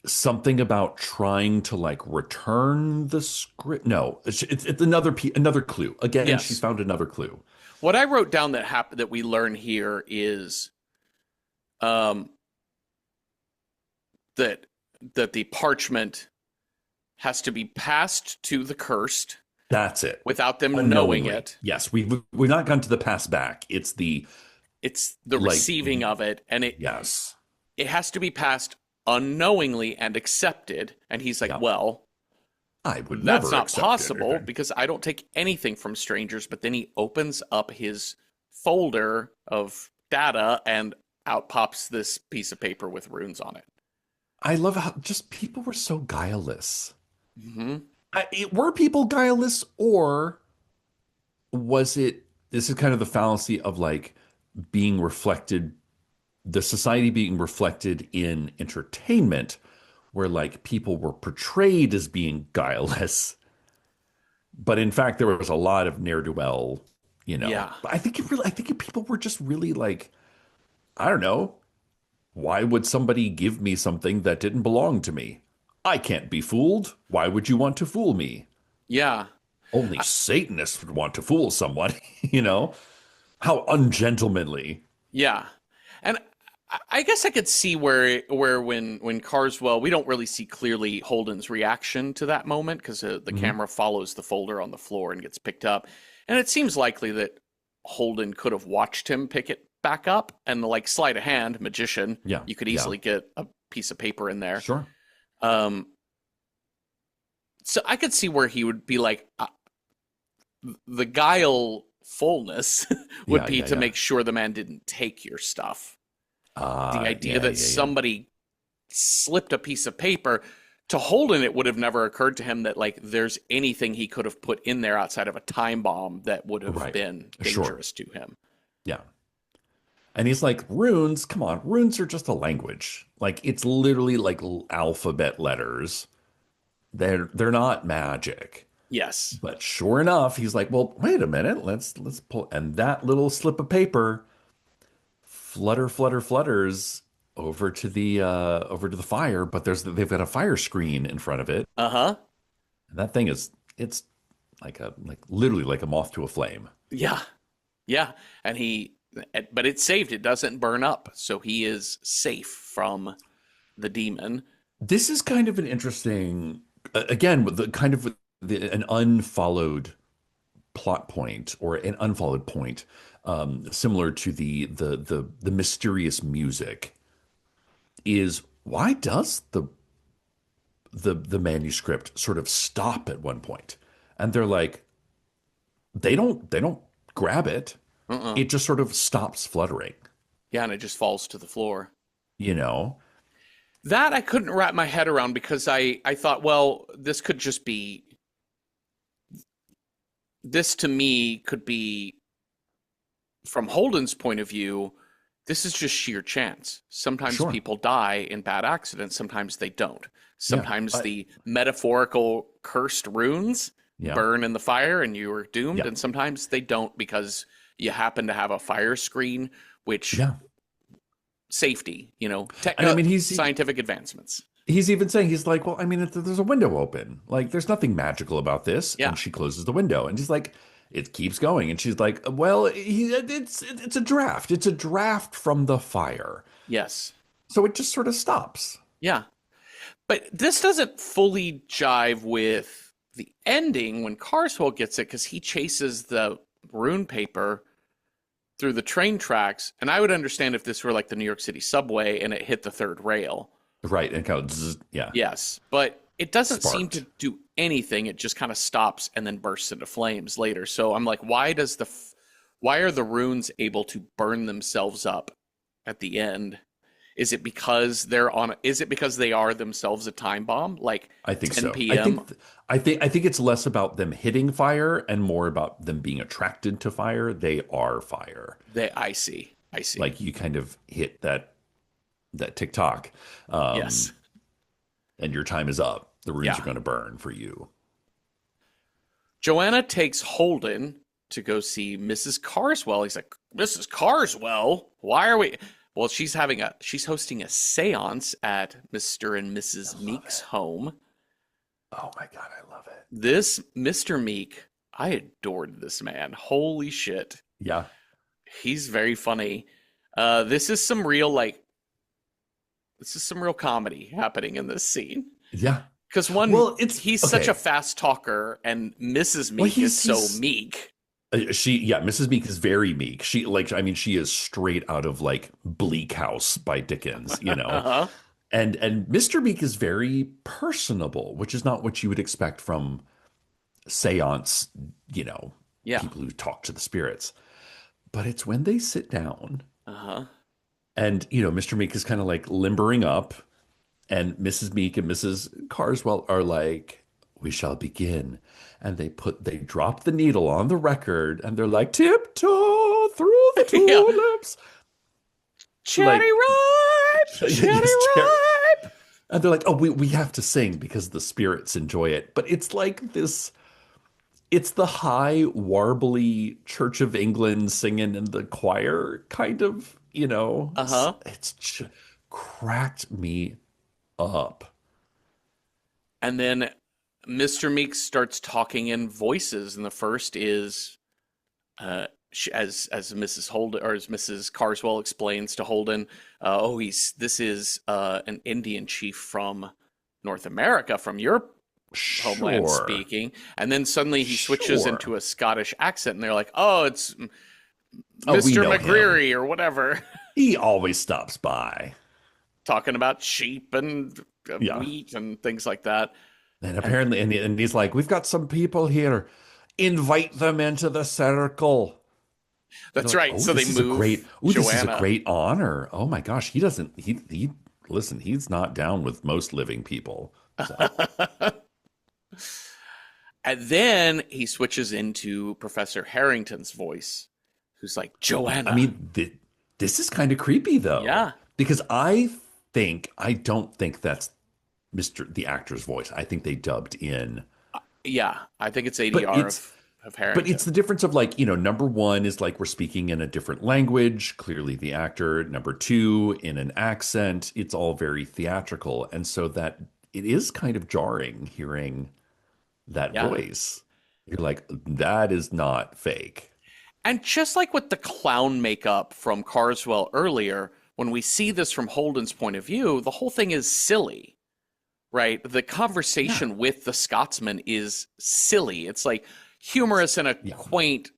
something about trying to like return the script. No, it's another clue. Again, she's yes. found another clue. What I wrote down that happened that we learn here is um that the parchment has to be passed to the cursed That's it. without them knowing Unknowingly. it. Yes, we've not gone to the pass back. It's the It's the like receiving of it, and yes. it has to be passed unknowingly and accepted. And he's like, Yeah. well, I would that's never not accept possible anything. because I don't take anything from strangers. But then he opens up his folder of data and out pops this piece of paper with runes on it. I love how just people were so guileless. Mm-hmm. Were people guileless, or was it this is kind of the fallacy of like being reflected, the society being reflected in entertainment, where like people were portrayed as being guileless, but in fact there was a lot of ne'er-do-well, Yeah. I think people were just really like, I don't know, why would somebody give me something that didn't belong to me? I can't be fooled. Why would you want to fool me? Yeah. Only Satanists would want to fool someone, you know? How ungentlemanly. Yeah. And I guess I could see where when Carswell, we don't really see clearly Holden's reaction to that moment because the Mhm. camera follows the folder on the floor and gets picked up. And it seems likely that Holden could have watched him pick it back up and like sleight of hand, magician, Yeah, you could yeah, easily get a piece of paper in there. sure. Um, so I could see where he would be like, the guilefulness would Yeah, be yeah, to yeah. make sure the man didn't take your stuff. The idea Yeah, that yeah, yeah. somebody slipped a piece of paper to Holden, it would have never occurred to him that like there's anything he could have put in there outside of a time bomb that would have Right. been Sure. dangerous to him. Yeah. And he's like, runes, come on, runes are just a language. Like it's literally like alphabet letters. They're not magic. Yes. But sure enough, he's like, well, wait a minute, let's pull, and that little slip of paper flutters over to the fire, but they've got a fire screen in front of it. Uh huh. And that thing it's like literally like a moth to a flame. Yeah. Yeah. And but it's saved. It doesn't burn up. So he is safe from the demon. This is kind of an interesting, again, with the kind of an unfollowed plot point or an unfollowed point, similar to the mysterious music. Is why does the manuscript sort of stop at one point, and they're like, they don't grab it. Uh-uh. It just sort of stops fluttering, Yeah. And it just falls to the floor. you know? That I couldn't wrap my head around because I thought, well, this to me could be, from Holden's point of view, this is just sheer chance. Sometimes Sure. people die in bad accidents, sometimes they don't. Yeah. Sometimes the metaphorical cursed runes Yeah. burn in the fire and you are doomed, Yeah. and sometimes they don't because you happen to have a fire screen, which Yeah. safety, And I mean, scientific advancements. he's even saying, he's like, well, I mean, there's a window open. Like, there's nothing magical about this. Yeah. And she closes the window, and he's like, it keeps going. And she's like, well, it's a draft. It's a draft from the fire. Yes. So it just sort of stops. Yeah. But this doesn't fully jive with the ending when Carswell gets it because he chases the rune paper through the train tracks, and I would understand if this were like the New York City subway and it hit the third rail. Right. And kind of, yeah, Yes, but it doesn't seem to sparked. do anything. It just kind of stops and then bursts into flames later. So I'm like, why are the runes able to burn themselves up at the end? Is it because they are themselves a time bomb? Like I think so. 10 p.m. I think it's less about them hitting fire and more about them being attracted to fire. They are fire. I see. I see. Like you kind of hit that TikTok, Yes. and your time is up. The runes Yeah. are going to burn for you. Joanna takes Holden to go see Mrs. Carswell. He's like, Mrs. Carswell? Why are we? Well, she's hosting a seance at Mr. and Mrs. Meek's home. Oh my God, I love it. This Mr. Meek, I adored this man. Holy shit. Yeah. He's very funny. This is some real comedy happening in this scene. Yeah. Because he's such a fast talker, and Mrs. Meek is so meek. Mrs. Meek is very meek. She is straight out of like Bleak House by Dickens, you know. Uh-huh. And Mr. Meek is very personable, which is not what you would expect from seance, Yeah. people who talk to the spirits. But it's when they sit down Uh-huh. and, Mr. Meek is kind of like limbering up, and Mrs. Meek and Mrs. Carswell are like, we shall begin. And they drop the needle on the record and they're like, tiptoe through the tulips. Cherry ripe! Cherry ripe! And they're like, oh, we have to sing because the spirits enjoy it. But it's like this, it's the high, warbly Church of England singing in the choir kind of, Uh-huh. It's cracked me up. And then Mr. Meek starts talking in voices, and the first is as Mrs. Holden or as Mrs. Carswell explains to Holden, this is an Indian chief from North America, from your homeland speaking, and then suddenly he switches into a Scottish accent, and they're like, "Oh, it's Mr. McGreary or whatever." He always stops by, talking about sheep and wheat and things like that. And apparently, and he's like, "We've got some people here. Invite them into the circle." That's like, right. oh, So they move. This is a great honor. Oh my gosh, he doesn't. Listen. He's not down with most living people. So. And then he switches into Professor Harrington's voice, who's like, Joanna. I mean, this is kind of creepy though. Yeah. Because I don't think that's the actor's voice. I think they dubbed in. Yeah, I think it's ADR of Harrington. But it's the difference of like, number one is like we're speaking in a different language, clearly the actor. Number two, in an accent, it's all very theatrical. And so that it is kind of jarring hearing that voice. You're like, that is not fake. And just like with the clown makeup from Carswell earlier, when we see this from Holden's point of view, the whole thing is silly, right? The conversation with the Scotsman is silly. It's like humorous in a quaint,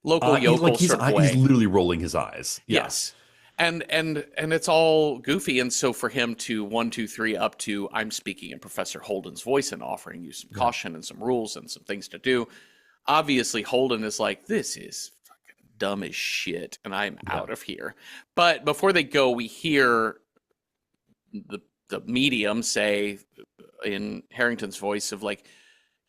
local yokel sort of way. He's literally rolling his eyes. Yeah. Yes. And it's all goofy. And so for him to 1, 2, 3 up to I'm speaking in Professor Holden's voice and offering you some caution and some rules and some things to do. Obviously, Holden is like, this is fucking dumb as shit, and I'm out of here. But before they go, we hear the medium say in Harrington's voice of like,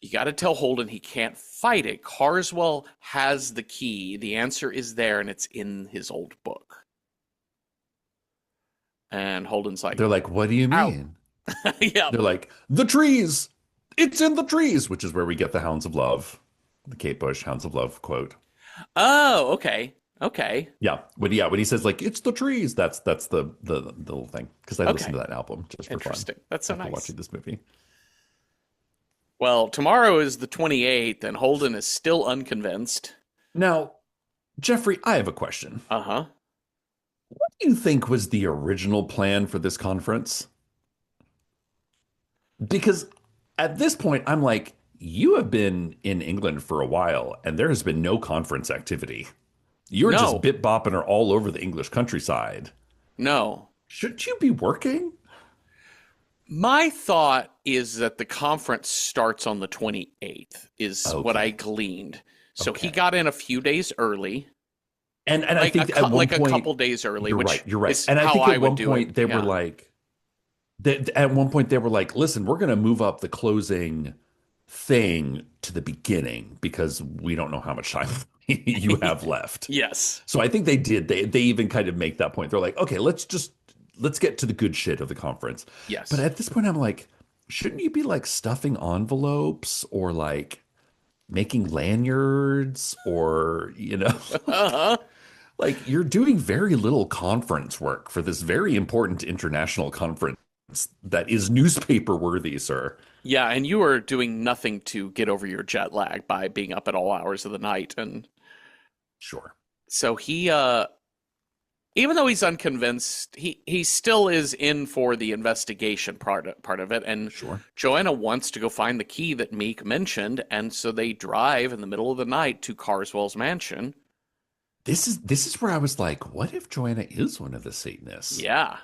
you got to tell Holden he can't fight it. Carswell has the key. The answer is there, and it's in his old book. And Holden's like, they're like, what do you mean? Yeah. They're like, the trees. It's in the trees, which is where we get the Hounds of Love. The Kate Bush Hounds of Love quote. Oh, okay. Okay. Yeah. When he says like it's the trees, that's the little thing. Because I listened to that album just for Interesting. fun. That's so nice. Watching this movie. Well, tomorrow is the 28th, and Holden is still unconvinced. Now, Jeffrey, I have a question. Uh-huh. What do you think was the original plan for this conference? Because at this point, I'm like, you have been in England for a while, and there has been no conference activity. You're just No, bit bopping her all over the English countryside. no. Shouldn't you be working? My thought is that the conference starts on the 28th, is what I Okay. gleaned. So he Okay. got in a few days early, And I think at one like a point, couple days early, you're right. which You're right. is And I how think I at would one do it. point they were Yeah. like, at one point they were like, listen, we're going to move up the closing thing to the beginning because we don't know how much time you have left. Yes. So I think they did. They even kind of make that point. They're like, okay, let's get to the good shit of the conference. But Yes. at this point, I'm like, shouldn't you be like stuffing envelopes or like making lanyards or Uh-huh. like you're doing very little conference work for this very important international conference that is newspaper worthy, sir. Yeah, and you are doing nothing to get over your jet lag by being up at all hours of the night. And Sure. so even though he's unconvinced, he still is in for the investigation part of it. And Sure. Joanna wants to go find the key that Meek mentioned, and so they drive in the middle of the night to Carswell's mansion. This is where I was like, what if Joanna is one of the Satanists? Yeah.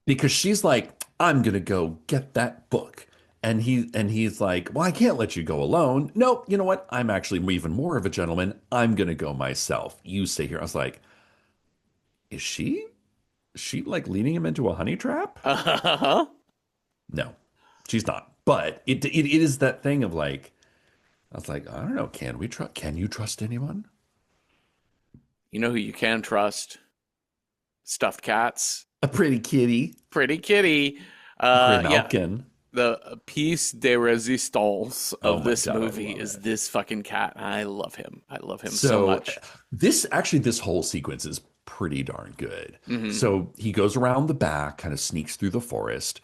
Because she's like, I'm gonna go get that book. And he's like, well, I can't let you go alone. Nope, you know what? I'm actually even more of a gentleman. I'm gonna go myself. You stay here. I was like, is she like leading him into a honey trap? Uh-huh. No, she's not. But it is that thing of like, I was like, I don't know, can you trust anyone? You know who you can trust? Stuffed cats. A pretty kitty, Pretty kitty. Yeah. Grimalkin. The piece de resistance Oh of my this God, I movie love is it. this fucking cat. I love him. I love him so So much. this whole sequence is pretty darn good. Hmm. So he goes around the back, kind of sneaks through the forest,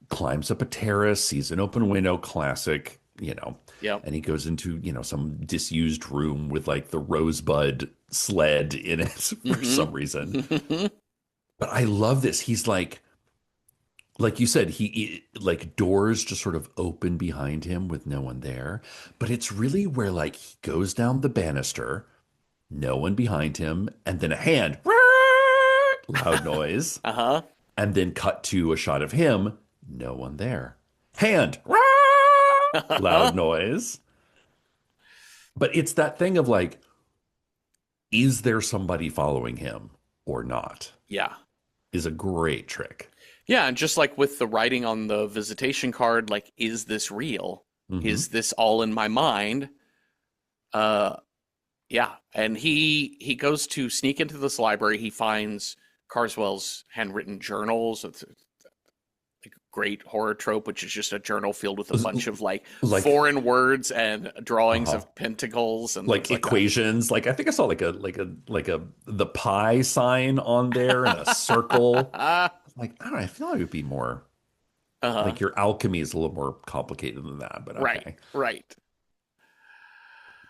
climbs up a terrace, sees an open window, classic, Yep. and he goes into, some disused room with like the rosebud sled in it for Hmm. some reason. But I love this. He's like you said, like doors just sort of open behind him with no one there. But it's really where like he goes down the banister, no one behind him, and then a hand, loud noise, Uh-huh. and then cut to a shot of him, no one there. Hand, loud noise. But it's that thing of like, is there somebody following him or not? Yeah. Is a great trick. Yeah, and just like with the writing on the visitation card, like, is this real? Hmm. Is this all in my mind? Uh, yeah. And he goes to sneak into this library. He finds Carswell's handwritten journals. It's like a great horror trope, which is just a journal filled with a bunch of like Like, foreign words and drawings uh-huh. of pentacles and things Like like that. equations. Like I think I saw like a the pi sign on there and a circle. Like, I don't know, I feel like it would be more Uh-huh. like your alchemy is a little more complicated than that, but Right, okay. right.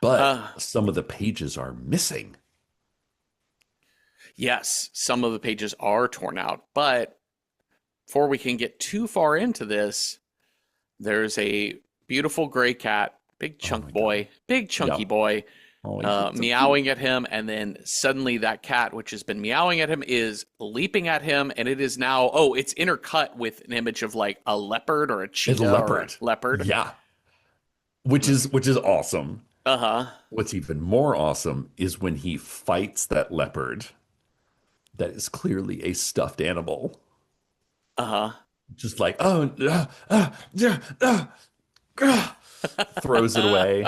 But Uh, some of the pages are missing. yes, some of the pages are torn out, but before we can get too far into this, there's a beautiful gray cat, Oh my God. big chunky Yeah. boy, Oh, he's so cute. meowing at him, and then suddenly that cat, which has been meowing at him, is leaping at him, and it is now, oh, it's intercut with an image of like a leopard or a It's a cheetah or a leopard. leopard. Yeah. Which is awesome. Uh-huh. What's even more awesome is when he fights that leopard that is clearly a stuffed animal. Uh-huh. Just like, oh, yeah, throws it away.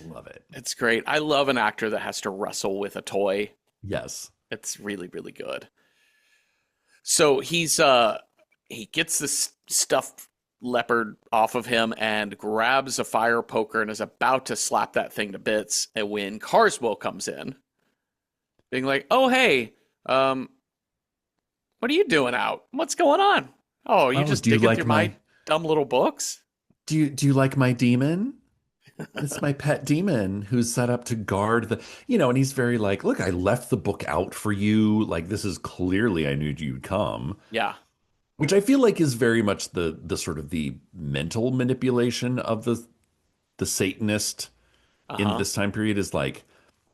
Love it. It's great. I love an actor that has to wrestle with a toy. Yes. It's really, really good. So he gets this stuffed leopard off of him and grabs a fire poker and is about to slap that thing to bits. And when Carswell comes in, being like, "Oh hey, what are you doing out? What's going on? Oh, you Oh, just do you digging like through my my dumb little books?" do you like my demon? It's my pet demon who's set up to guard and he's very like, look, I left the book out for you. Like, this is clearly I knew you'd come. Yeah. which I feel like is very much the sort of the mental manipulation of the Satanist in Uh-huh. this time period is like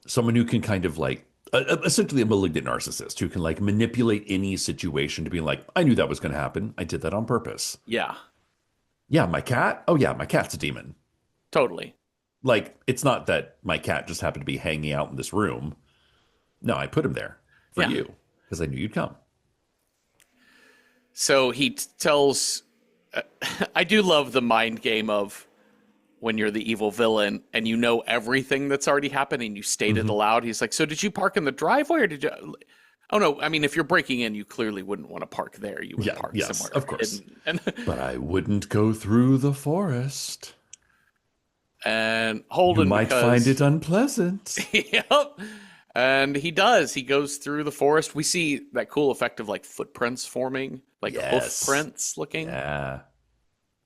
someone who can kind of like essentially a malignant narcissist who can like manipulate any situation to be like, I knew that was going to happen. I did that on purpose. Yeah, Yeah, my cat. Oh yeah, my cat's a demon. totally. Like it's not that my cat just happened to be hanging out in this room. No, I put him there for Yeah. you because I knew you'd come. So tells. I do love the mind game of when you're the evil villain and you know everything that's already happened and you state it Hmm. aloud. He's like, "So did you park in the driveway or did you?" Oh no, I mean, if you're breaking in, you clearly wouldn't want to park there. You would Yeah, park yes, somewhere of course. hidden. And But I wouldn't go through the forest. and You Holden might find because it unpleasant. yep. And he does. He goes through the forest. We see that cool effect of like footprints forming, like hoof Yes. prints looking. Yeah.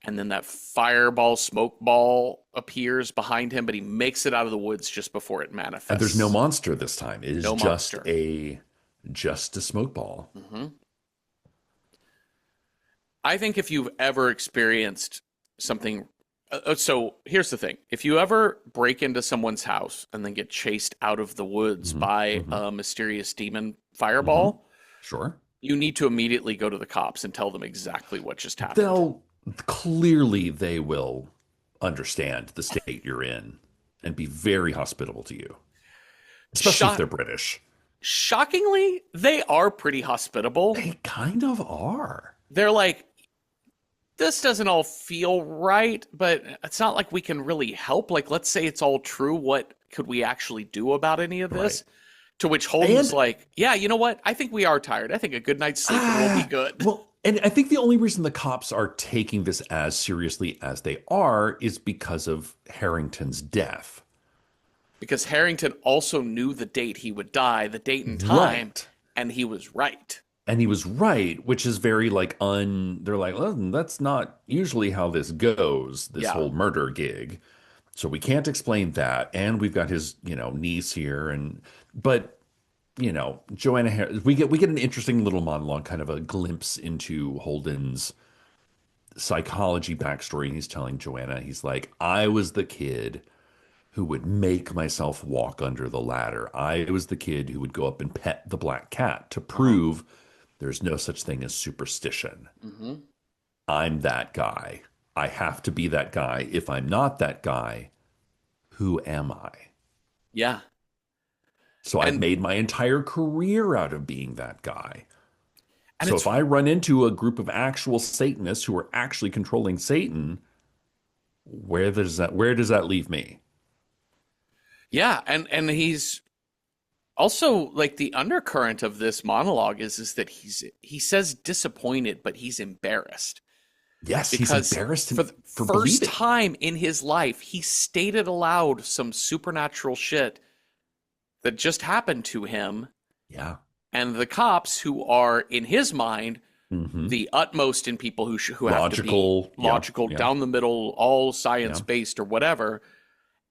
And then that fireball, smoke ball appears behind him, but he makes it out of the woods just before it And there's no manifests. monster this time. It is No monster. just a smoke ball. Hmm. I think if you've ever experienced something, so here's the thing: if you ever break into someone's house and then get chased out of the woods Hmm. by Hmm. a mysterious demon Hmm. fireball, Sure. you need to immediately go to the cops and tell them exactly what just happened. They'll clearly they will understand the state you're in and be very hospitable to you, especially if Shock, they're British. shockingly, they are pretty hospitable. They kind of are. They're like, this doesn't all feel right, but it's not like we can really help. Like, let's say it's all true. What could we actually do about any of Right. this? To which Holden's And like, yeah, you know what? I think we are tired. I think a good night's sleep and we'll be good. well, and I think the only reason the cops are taking this as seriously as they are is because of Harrington's death. Because Harrington also knew the date he would die, the date and time, Right. and he was right. And he was right, which is very like they're like, well, that's not usually how this goes, this Yeah. whole murder gig. So we can't explain that. And we've got his, niece here but Joanna we get an interesting little monologue, kind of a glimpse into Holden's psychology backstory. He's telling Joanna, he's like, I was the kid who would make myself walk under the ladder. I was the kid who would go up and pet the black cat to Uh-huh. prove there's no such thing as superstition. Hmm. I'm that guy. I have to be that guy. If I'm not that guy, who am I? Yeah. So I've And made my entire career out of being that guy. and So it's if I run into a group of actual Satanists who are actually controlling Satan, where does that leave me? yeah, and he's also like the undercurrent of this monologue is that he says disappointed, but he's embarrassed Yes, he's because embarrassed for the for first believing. time in his life, he stated aloud some supernatural shit that just happened to him, Yeah. and the cops, who are in his mind Hmm. the utmost in people who have to be Logical. Yeah. logical, Yeah. down the middle, all science Yeah. based or whatever.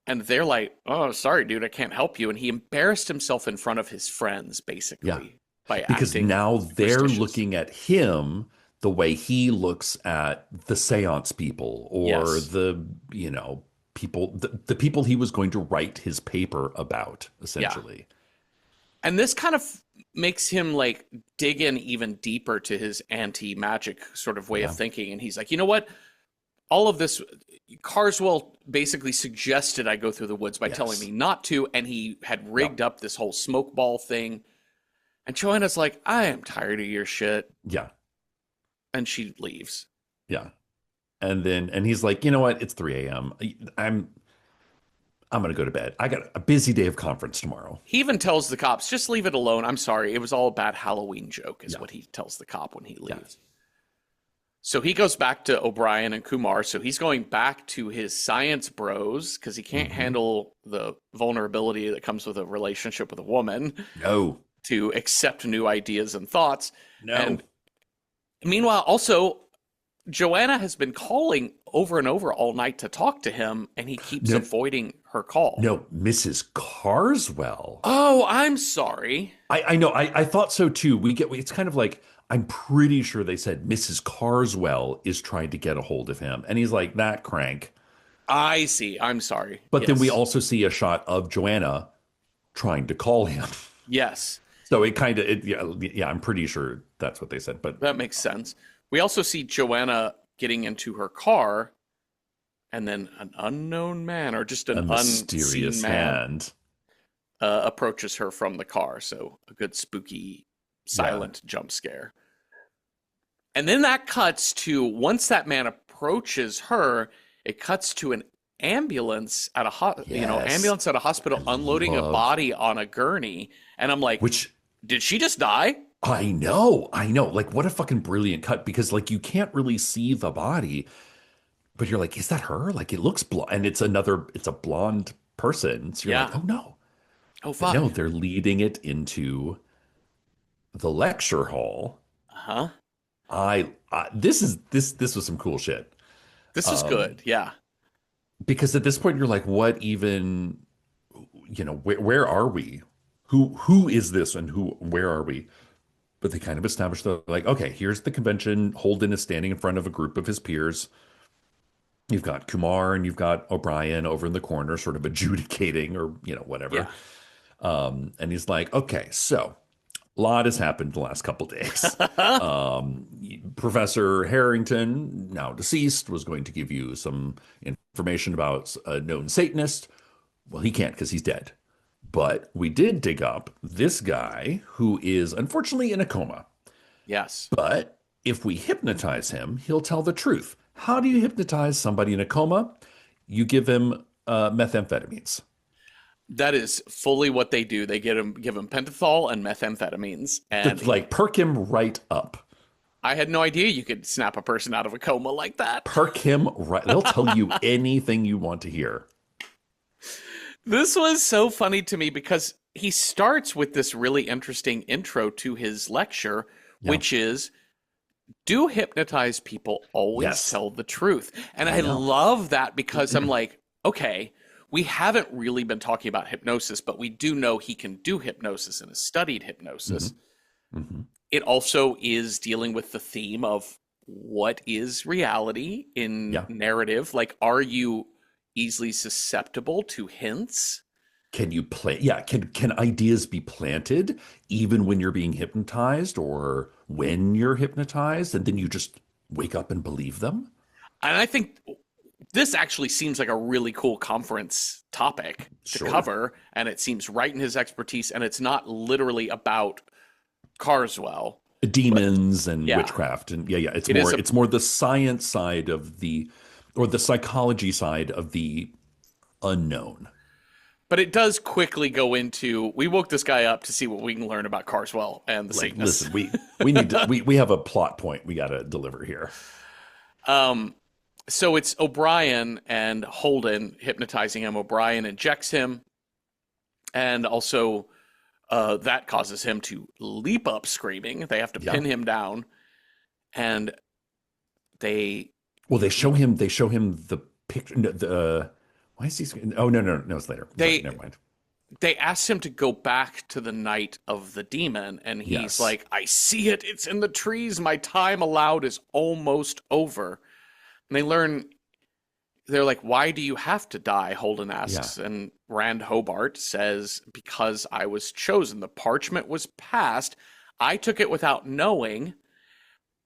And they're like, "Oh, sorry, dude, I can't help you." And he embarrassed himself in front of his friends, Yeah. basically, by Because acting now they're superstitious. looking at him the way he looks at the seance people or Yes, the people he was going to write his paper about, yeah. essentially. And this kind of makes him like dig in even deeper to his anti-magic sort of way of Yeah. thinking. And he's like, you know what? All of this, Carswell basically suggested I go through the woods by telling Yes. me not to, and he had Yeah. rigged up this whole smoke ball thing. And Joanna's like, I am tired of your shit. Yeah. And she leaves. Yeah. And he's like, you know what? It's 3 a.m. I'm gonna go to bed. I got a busy day of conference tomorrow. He even tells the cops, just leave it alone. I'm sorry. It was all a bad Halloween joke, is Yeah. what he tells the cop when he Yeah. leaves. So he goes back to O'Brien and Kumar. So he's going back to his science bros because he can't Hmm. handle the vulnerability that comes with a relationship with a woman No. to accept new ideas and thoughts. No. And meanwhile, also, Joanna has been calling over and over all night to talk to him, and he keeps No. avoiding her call. No, Mrs. Carswell. Oh, I'm sorry. I know. I thought so too. It's kind of like I'm pretty sure they said Mrs. Carswell is trying to get a hold of him. And he's like, that crank. I see. I'm sorry. But then we Yes. also see a shot of Joanna trying to call him. Yes. So it kind of, yeah, I'm pretty sure that's what they said. But That makes sense. We also see Joanna getting into her car, and then an unknown man or just a an unseen mysterious man hand. approaches her from the car. So a good spooky, Yeah. silent jump scare. And then that cuts to once that man approaches her, it cuts to an ambulance at a Yes. ambulance at a hospital I unloading a love, body on a gurney. And I'm like, which did she just die? I know. Like, what a fucking brilliant cut because, like, you can't really see the body, but you're like, is that her? Like, it looks blonde, and it's a blonde person. So you're like, Yeah. oh no. Oh But no, fuck. they're leading it into the lecture hall. Uh-huh. This was some cool shit. This is Um, good. Yeah. because at this point you're like, what even, where are we? Who is this and where are we? But they kind of established that, like, okay, here's the convention. Holden is standing in front of a group of his peers. You've got Kumar and you've got O'Brien over in the corner, sort of adjudicating or, whatever. Yeah. And he's like, okay, so a lot has happened the last couple days. Um, Professor Harrington, now deceased, was going to give you some information about a known Satanist. Well, he can't because he's dead. But we did dig up this guy who is unfortunately in a coma. Yes. But if we hypnotize him, he'll tell the truth. How do you hypnotize somebody in a coma? You give him methamphetamines. That is fully what they do. They give him pentothal and methamphetamines, and To like perk him right up. I had no idea you could snap a person out of a coma like that. Perk him right. They'll tell you anything you want to hear. This was so funny to me because he starts with this really interesting intro to his lecture, Yeah. which is do hypnotized people always Yes. tell the truth? And I I know. love that because I'm like, okay, we haven't really been talking about hypnosis, but we do know he can do hypnosis and has studied hmm hypnosis. hmm It also is dealing with the theme of what is reality in Yeah. narrative. Like, are you easily susceptible to hints? Can you play? Yeah. Can ideas be planted even when you're being hypnotized or when you're hypnotized, and then you just wake up and believe them? And I think this actually seems like a really cool conference topic to Sure. cover, and it seems right in his expertise, and it's not literally about Carswell, but Demons and yeah, witchcraft, and yeah, it's it is more a it's more the science side of the, or the psychology side of the unknown. but it does quickly go into we woke this guy up to see what we can learn about Carswell and the Like, Satanists. listen, we need to we have a plot point we got to deliver here. Um, so it's O'Brien and Holden hypnotizing him. O'Brien injects him, and also that causes him to leap up screaming. They have to Yeah. pin him down, and they Well, they show him the picture. No, the why is he? Oh no, it's later. Sorry, they never mind. they asked him to go back to the night of the demon, and he's Yes. like, I see it, it's in the trees, my time allowed is almost over. And they're like, why do you have to die? Holden Yeah. asks, and Rand Hobart says, because I was chosen, the parchment was passed, I took it without knowing,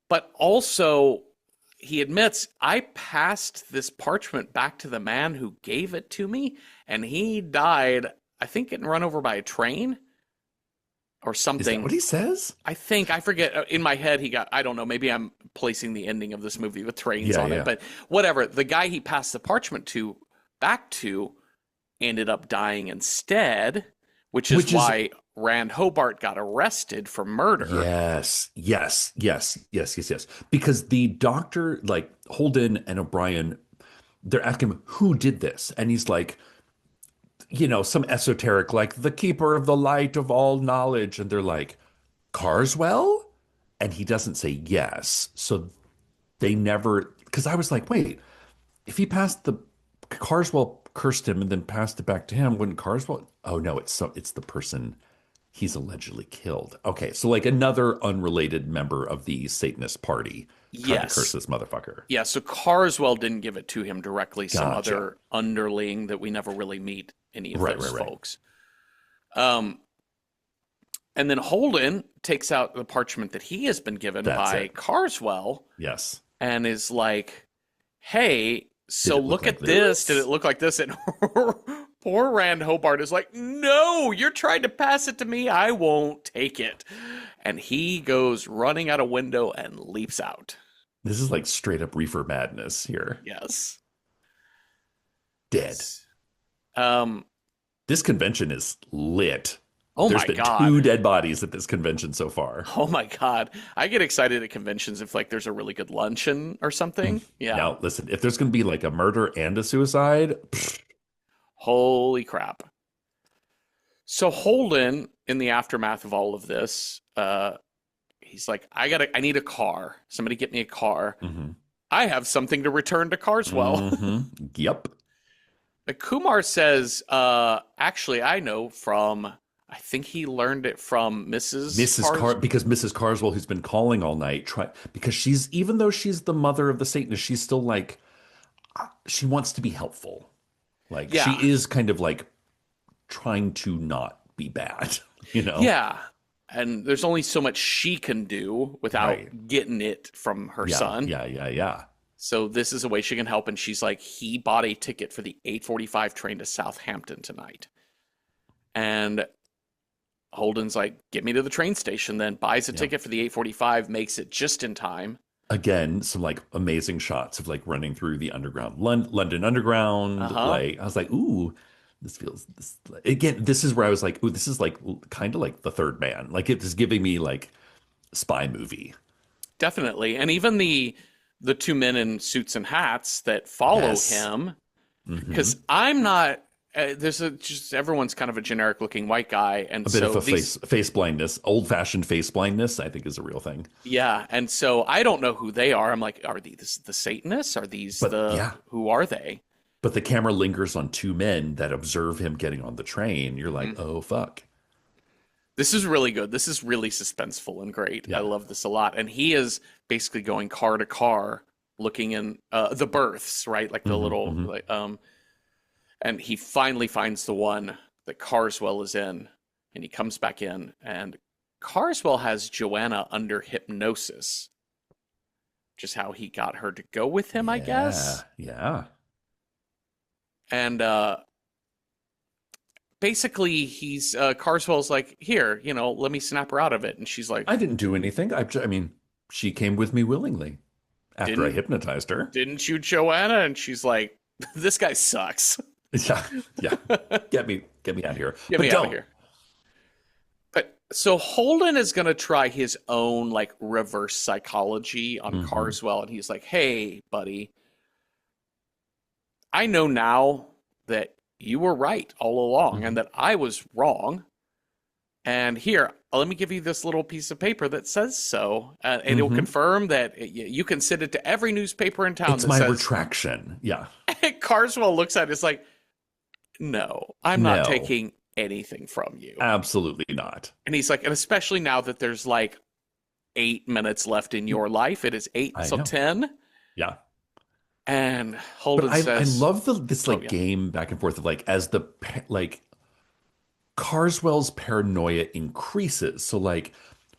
but also he admits, I passed this parchment back to the man who gave it to me, and he died, I think, getting run over by a train or Is that what something. he says? I forget. In my head, he got, I don't know, maybe I'm placing the ending of this movie with trains Yeah, on it, yeah. but whatever. The guy he passed the parchment to, back to, ended up dying instead, which is Which is why Rand Hobart got arrested for murder. yes. Because the doctor, like Holden and O'Brien, they're asking him who did this, and he's like, some esoteric, like the keeper of the light of all knowledge, and they're like, Carswell, and he doesn't say yes. So they never, because I was like, wait, if he passed the Carswell cursed him and then passed it back to him, wouldn't Carswell? Oh no, it's the person He's allegedly killed. Okay, so like another unrelated member of the Satanist party tried to curse Yes. this motherfucker. Yeah, so Carswell didn't give it to him directly, some Gotcha. other underling that we never really meet any of Right, those right, right. folks. Um, and then Holden takes out the parchment that he has been given That's by it. Carswell Yes. and is like, hey, Did so it look look like at this. Did it this? look like this? And poor Rand Hobart is like, no, you're trying to pass it to me. I won't take it. And he goes running out a window and leaps out. This is like straight up reefer madness here. Yes. Dead. Um, This convention is lit. oh There's my been God. two dead bodies at this convention so far. Oh my God. I get excited at conventions if like there's a really good luncheon or something. Yeah. Now, listen, if there's going to be like a murder and a suicide, Holy crap. So Holden, in the aftermath of all of this, he's like, I need a car. Somebody get me a car. mhm, I have something to return to Carswell. Yep. Kumar says, actually, I know from, I think he learned it from Because Mrs. Carswell, who's been calling all night, because she's, even though she's the mother of the Satanist, she's still like, she wants to be helpful. Like, she Yeah. is kind of like trying to not be bad, you know? Yeah. And there's only so much she can do without Right. getting it from her Yeah, son. yeah. So this is a way she can help. And she's like, he bought a ticket for the 8:45 train to Southampton tonight. And Holden's like, get me to the train station, then buys a Yeah. ticket for the 8:45, makes it just in time. Again, some like amazing shots of like running through the underground, London Underground. Uh-huh. Like, I was like, ooh, this again, this is where I was like, ooh, this is like kind of like The Third Man. Like, it is giving me like spy movie. Definitely. And even the two men in suits and hats that follow Yes. him, Mhm. because I'm not there's just everyone's kind of a generic looking white guy, and A bit so of a these face blindness, old fashioned face blindness, I think is a real thing. yeah, and so I don't know who they are. I'm like, are these the Satanists? Are these But the yeah, who are they? but the camera lingers on two men that observe him getting on the train. You're like, Mhm. oh fuck. This is really good. This is really suspenseful and great. I Yeah. love this a lot. And he is basically going car to car, looking in the berths, right? Like the Mhm, little, mhm. like, and he finally finds the one that Carswell is in, and he comes back in, and Carswell has Joanna under hypnosis, which is how he got her to go with him, I guess. Yeah. And basically, he's Carswell's like, here, let me snap her out of it, and she's like, I didn't do anything. I mean, she came with me willingly after I didn't hypnotized her. didn't you, Joanna? And she's like, this guy sucks. Yeah, yeah. Get me out of here. Get But me out of don't. here. But so Holden is going to try his own like reverse psychology on Mhm. Carswell, and he's like, "Hey, buddy, I know now that you were right all along, and that I was wrong. And here, let me give you this little piece of paper that says so, and it'll Mhm. confirm that you can send it to every newspaper in town It's that my says." retraction. Yeah. Carswell looks at it, it's like, "No, I'm not No, taking anything from you." absolutely not. And he's like, and especially now that there's like 8 minutes left in your life, it is eight I till know. 10. Yeah. And But Holden I says, love this like yeah. game back and forth of like as like Carswell's paranoia increases. So like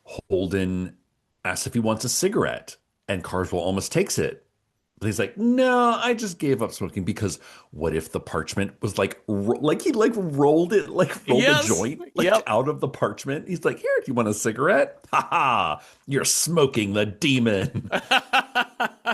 Holden asks if he wants a cigarette and Carswell almost takes it. But he's like, no, I just gave up smoking because what if the parchment was like, like he like rolled a Yes, joint like yep. out of the parchment. He's like, here, do you want a cigarette? Ha ha, you're smoking the demon.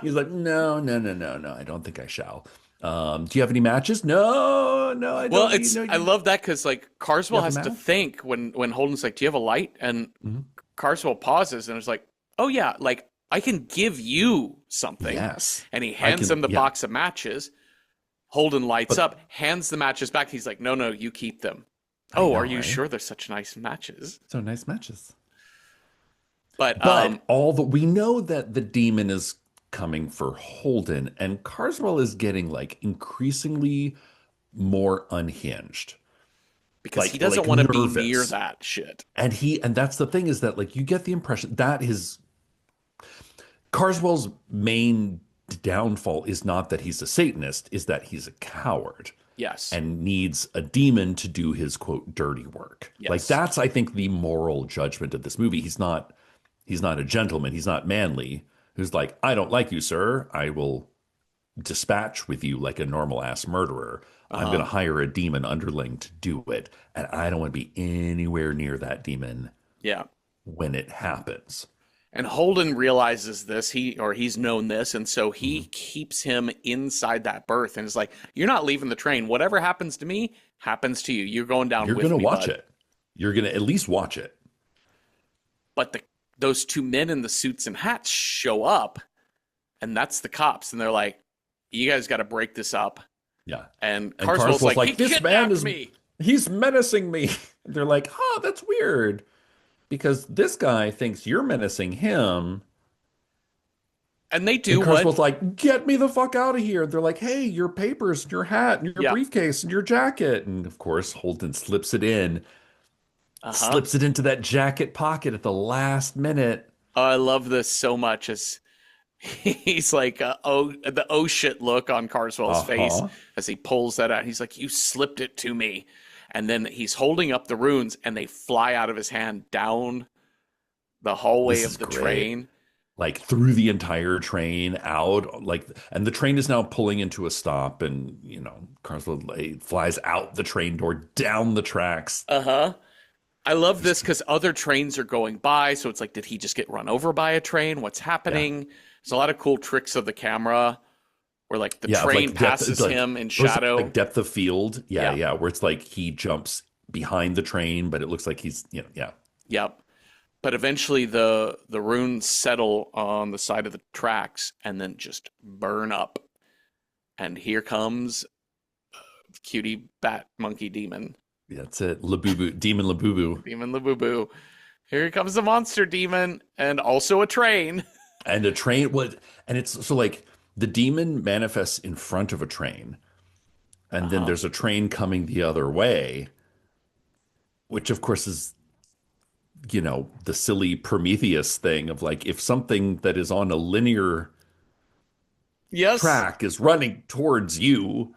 He's like, no, I don't think I shall. Do you have any matches? No, I Well, don't. You know, I love that because like Carswell have a has to match? think when Holden's like, "Do you have a light?" And Mhm. Carswell pauses and is like, "Oh yeah, like I can give you something." Yes, And he I hands can. him the Yeah, box of matches. Holden lights but up, hands the matches back. He's like, "No, you keep them." I Oh, know, are you right? sure they're such nice matches? So nice matches. But But we know that the demon is coming for Holden, and Carswell is getting like increasingly more unhinged. because he doesn't want to be near nervous. that shit. And that's the thing, is that like you get the impression that his Carswell's main downfall is not that he's a Satanist, is that he's a coward Yes. and needs a demon to do his quote dirty work. Like Yes. that's, I think, the moral judgment of this movie. He's not a gentleman. He's not manly. Who's like, I don't like you, sir. I will dispatch with you like a normal ass murderer. I'm going to hire a demon underling to do it. And I don't want to be anywhere near that demon Yeah. when it happens. And Holden realizes this, he's known this, and so he keeps him inside that berth and is like, "You're not leaving the train. Whatever happens to me happens to you. You're going down You're with me, going to watch bud." it. You're going to at least watch it. But those two men in the suits and hats show up, and that's the cops, and they're like, "You guys got to break this up." Yeah. And And Carswell's like, "He this man kidnapped me." he's menacing me. They're like, oh, that's weird. Because this guy thinks you're menacing him. And they do And Carswell's like, get me the fuck out of here. They're like, hey, your papers, and your hat, and your briefcase, and your jacket. And of course, Holden slips it into that jacket pocket at the last minute. Oh, I love this so much. As he's like, the oh shit look on Carswell's face as he pulls that out. He's like, you slipped it to me. And then he's holding up the runes and they fly out of his hand down the hallway of the train. Like through the entire train out, like, and the train is now pulling into a stop, and Carswell flies out the train door, down the tracks. I love this because other trains are going by, so it's like, did he just get run over by a train? What's happening? Yeah. There's a lot of cool tricks of the camera where like the train passes him in shadow. Like depth of field. Yeah. Where it's like he jumps behind the train, but it looks like he's, Yep. But eventually the runes settle on the side of the tracks and then just burn up. And here comes cutie bat monkey demon. That's it. Labubu. Demon Labubu. Demon Labubu. Here comes the monster demon and also a train. And a train. And it's so like the demon manifests in front of a train. And then there's a train coming the other way, which of course is, the silly Prometheus thing of like, if something that is on a linear track is running towards you,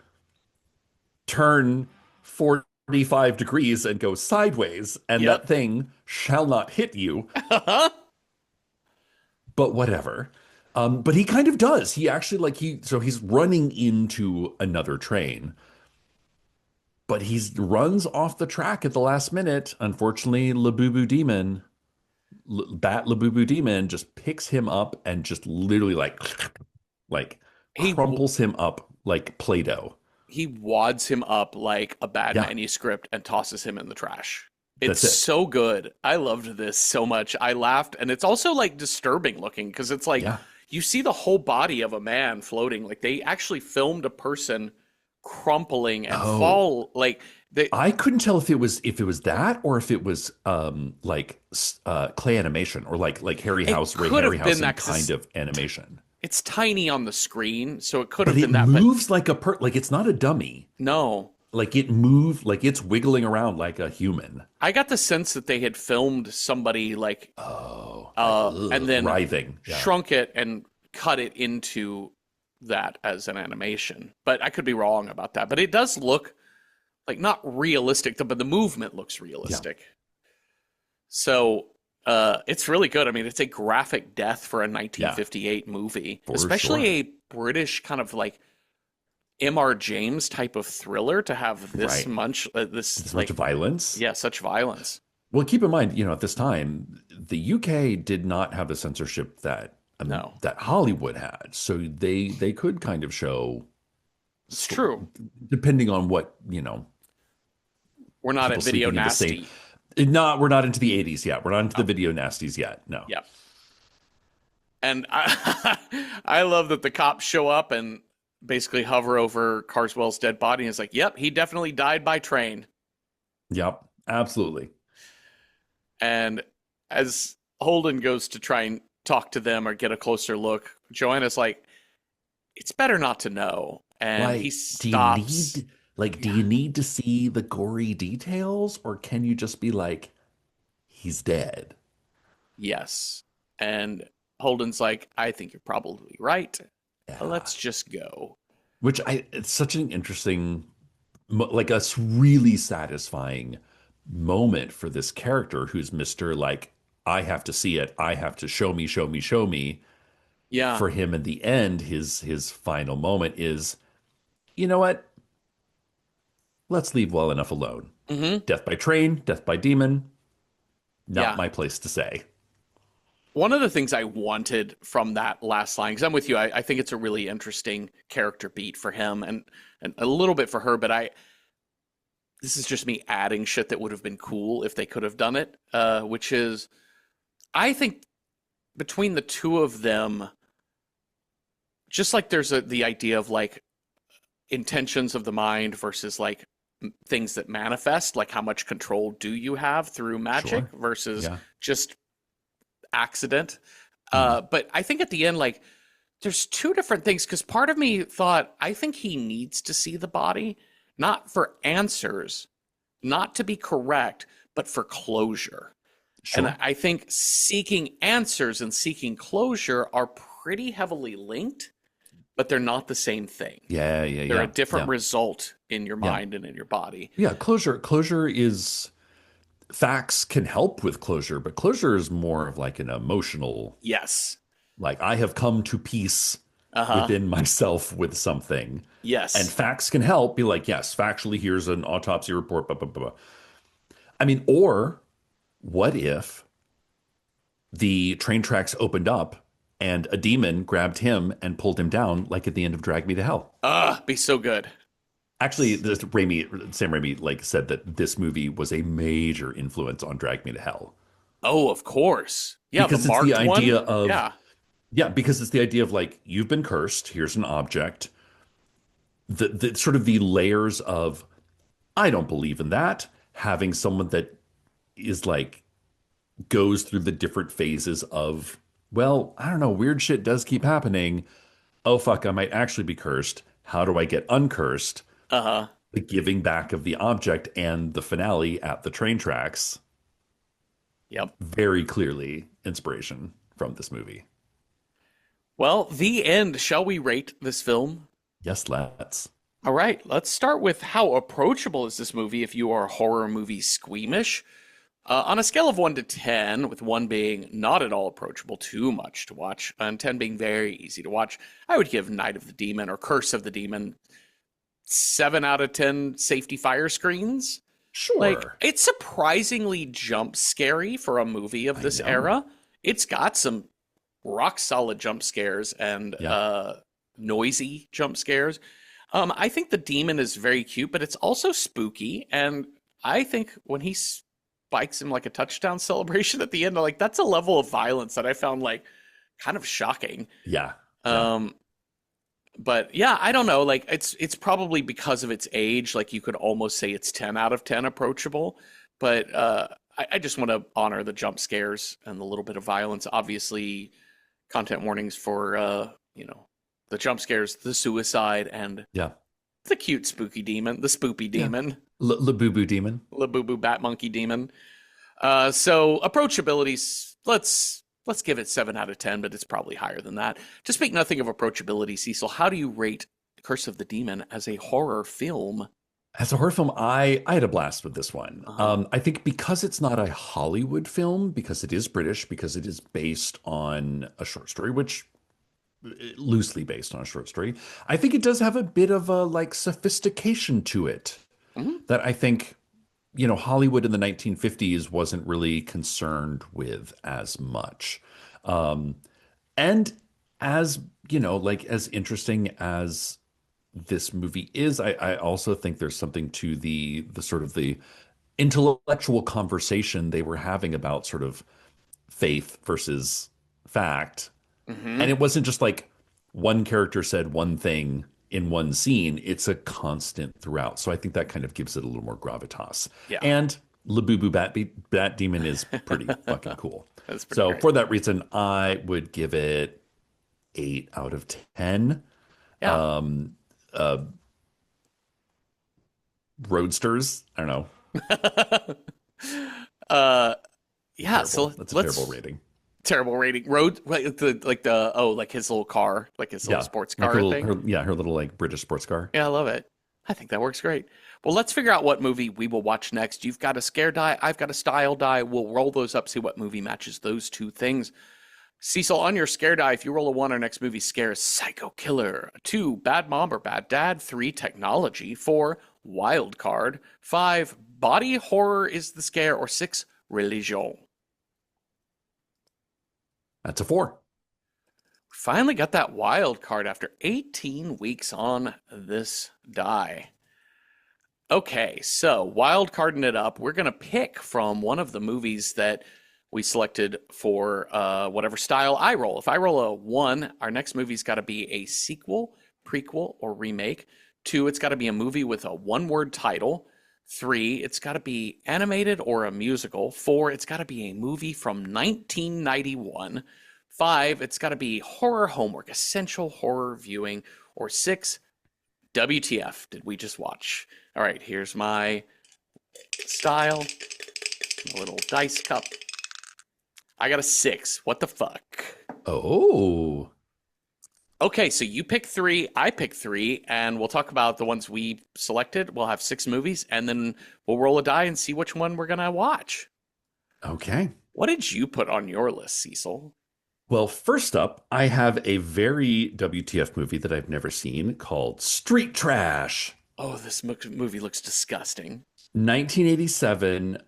turn 45 degrees and go sideways, and that thing shall not hit you. But whatever. But he kind of does. He actually so he's running into another train, but he runs off the track at the last minute. Unfortunately, Bat Labubu Demon just picks him up and just literally like crumples him up like Play-Doh. He wads him up like a bad manuscript and tosses him in the trash. It's so good. I loved this so much. I laughed, and it's also like disturbing looking because it's like you see the whole body of a man floating. Like they actually filmed a person crumpling and fall. Like I couldn't tell if it was that or if it was clay animation or like Harryhausen, Ray Harryhausen kind of animation. It's tiny on the screen, so it could have been that. But it moves like like it's not a dummy. No. Like it moved, like it's wiggling around like a human. I got the sense that they had filmed somebody like, and then writhing, shrunk it and cut it into that as an animation. But I could be wrong about that. But it does look like not realistic, but the movement looks realistic. So it's really good. I mean, it's a graphic death for a 1958 movie, especially a British kind of like M.R. James type of thriller to have this much much violence. Yeah, such violence. Well, keep in mind, at this time, the UK did not have the censorship that that Hollywood had, so they could kind of show. It's true, depending on what We're not at video nasty. We're not into the 80s yet. We're not into the video nasties yet. No. Yeah. And I love that the cops show up and basically hover over Carswell's dead body and it's like, yep, he definitely died by train. Yep, absolutely. And as Holden goes to try and talk to them or get a closer look, Joanna's like, it's better not to know. And he stops. Like, do Yeah. you need to see the gory details, or can you just be like, he's dead? Yes. And Holden's like, I think you're probably right. Yeah. Let's just go. Which it's such an interesting, like a really satisfying moment for this character who's Mr. like, I have to see it. I have to show me, show me, show me. Yeah. For him in the end, his final moment is, you know what? Let's leave well enough alone. Hmm. Death by train, death by demon, not Yeah. my place to say. One of the things I wanted from that last line, because I'm with you, I think it's a really interesting character beat for him and a little bit for her, but this is just me adding shit that would have been cool if they could have done it, which is, I think between the two of them, just like there's the idea of like intentions of the mind versus like things that manifest, like how much control do you have through magic Sure. versus Yeah. just accident. Mm. But I think at the end, like, there's two different things because part of me thought, I think he needs to see the body, not for answers, not to be correct, but for closure. And Sure. I think seeking answers and seeking closure are pretty heavily linked, but they're not the same thing. Yeah, yeah, They're a yeah, different yeah, result in your yeah. mind and in your body. Yeah, closure is facts can help with closure, but closure is more of like an emotional, Yes. like I have come to peace Uh huh. within myself with something. And Yes. facts can help be like, yes, factually, here's an autopsy report, blah, blah, blah, blah. I mean, or what if the train tracks opened up and a demon grabbed him and pulled him down, like at the end of Drag Me to Hell? Be so good. Actually, Sam Raimi, like said that this movie was a major influence on Drag Me to Hell Oh, of course. Yeah, the because it's the marked idea one. of Yeah. yeah, because it's the idea of like you've been cursed. Here's an object. The sort of the layers of I don't believe in that. Having someone that is like goes through the different phases of well, I don't know, weird shit does keep happening. Oh fuck, I might actually be cursed. How do I get uncursed? Uh huh. The giving back of the object and the finale at the train tracks Yep. very clearly inspiration from this movie. Well, the end. Shall we rate this film? Yes, let's. All right. Let's start with how approachable is this movie if you are horror movie squeamish? On a scale of 1 to 10, with 1 being not at all approachable, too much to watch, and 10 being very easy to watch, I would give Night of the Demon or Curse of the Demon 7 out of 10 safety fire screens. Like, Sure. it's surprisingly jump scary for a movie of I this know. era. It's got some rock solid jump scares and Yeah. noisy jump scares. I think the demon is very cute, but it's also spooky. And I think when he spikes him like a touchdown celebration at the end, like that's a level of violence that I found like kind of shocking. Yeah. Yeah. Um, but yeah, I don't know. Like it's probably because of its age. Like you could almost say it's 10 out of 10 approachable. But I just want to honor the jump scares and the little bit of violence. Obviously, content warnings for the jump scares, the suicide, and Yeah. the cute spooky demon, the spoopy Yeah. demon, Labubu demon. Labubu bat monkey demon. So approachability, let's give it 7 out of 10, but it's probably higher than that. To speak nothing of approachability, Cecil, how do you rate Curse of the Demon as a horror film? As a horror film, I had a blast with this one. Uh-huh. I think because it's not a Hollywood film, because it is British, because it is based on a short story, which loosely based on a short story, I think it does have a bit of a like sophistication to it Mhm. that I think, Hollywood in the 1950s wasn't really concerned with as much. Um, and as, like as interesting as this movie is, I also think there's something to the sort of the intellectual conversation they were having about sort of faith versus fact. And Mhm. it wasn't just like one character said one thing in one scene, it's a constant throughout. So I think that kind of gives it a little more gravitas. Yeah. And Labubu Bat Demon is pretty fucking cool. That's pretty So great. for that reason, I would give it 8 out of 10. Yeah. Um, uh, roadsters. I don't know. uh, yeah. Terrible. So That's a terrible let's rating. terrible rating. Road like the oh like his little car, like his little Yeah. sports Like her car little, thing. her little like British sports car. Yeah, I love it. I think that works great. Well, let's figure out what movie we will watch next. You've got a scare die. I've got a style die. We'll roll those up, see what movie matches those two things. Cecil, on your scare die, if you roll a 1, our next movie scare is Psycho Killer. 2, Bad Mom or Bad Dad. 3, Technology. 4, Wild Card. 5, Body Horror is the scare. Or 6, Religion. That's a 4. Finally got that wild card after 18 weeks on this die. Okay, so wild carding it up, we're going to pick from one of the movies that we selected for whatever style I roll. If I roll a 1, our next movie's got to be a sequel, prequel, or remake. 2, it's got to be a movie with a one-word title. 3, it's got to be animated or a musical. 4, it's got to be a movie from 1991. 5, it's got to be horror homework, essential horror viewing. Or 6, WTF did we just watch? All right, here's my style, a little dice cup. I got a 6. What the fuck? Oh. Okay, so you pick 3, I pick 3, and we'll talk about the ones we selected. We'll have 6 movies, and then we'll roll a die and see which one we're going to watch. Okay. What did you put on your list, Cecil? Well, first up, I have a very WTF movie that I've never seen called Street Trash. Oh, this movie looks disgusting. 1987,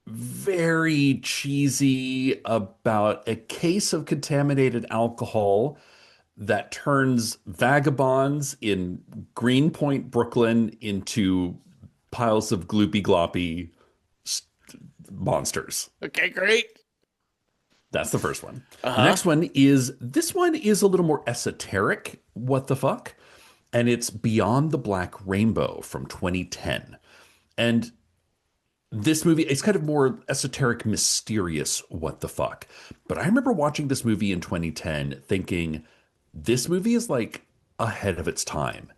very cheesy about a case of contaminated alcohol that turns vagabonds in Greenpoint, Brooklyn into piles of gloopy gloppy monsters. Okay, great. That's the first one. Uh-huh. The next one is this one is a little more esoteric. What the fuck? And it's Beyond the Black Rainbow from 2010. And this movie, it's kind of more esoteric, mysterious, what the fuck. But I remember watching this movie in 2010 thinking, this movie is like ahead of its time.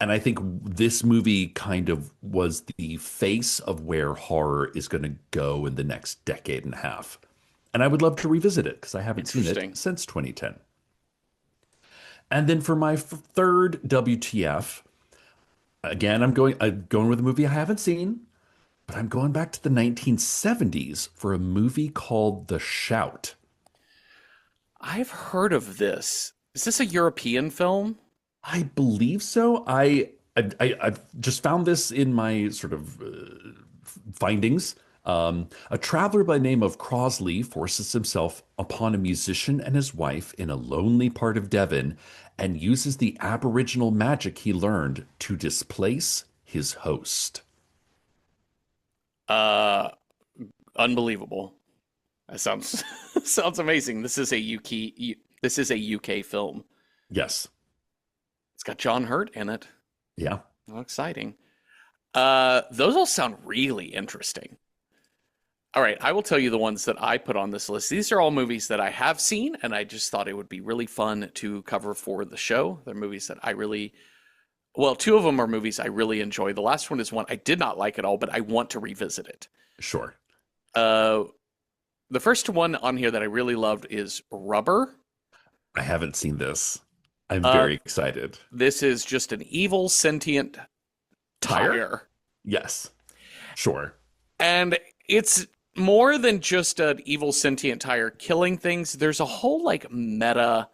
And I think this movie kind of was the face of where horror is going to go in the next decade and a half. And I would love to revisit it because I haven't seen it since 2010. And then for my third WTF, again, I'm going with a movie I haven't seen, but I'm going back to the 1970s for a movie called The Shout. I've heard of this. Is this a European film? I believe so. I've just found this in my sort of findings. A traveler by the name of Crosley forces himself upon a musician and his wife in a lonely part of Devon and uses the aboriginal magic he learned to displace his host. Unbelievable. That sounds sounds amazing. This is a UK film. Yes. It's got John Hurt in it. Yeah. How exciting. Those all sound really interesting. All right, I will tell you the ones that I put on this list. These are all movies that I have seen, and I just thought it would be really fun to cover for the show. They're movies that I really, well, 2 of them are movies I really enjoy. The last one is one I did not like at all, but I want to revisit it. Sure. The first one on here that I really loved is Rubber. I haven't seen this. I'm very excited. This is just an evil sentient tire. Yes. Sure. And it's more than just an evil sentient tire killing things. There's a whole like meta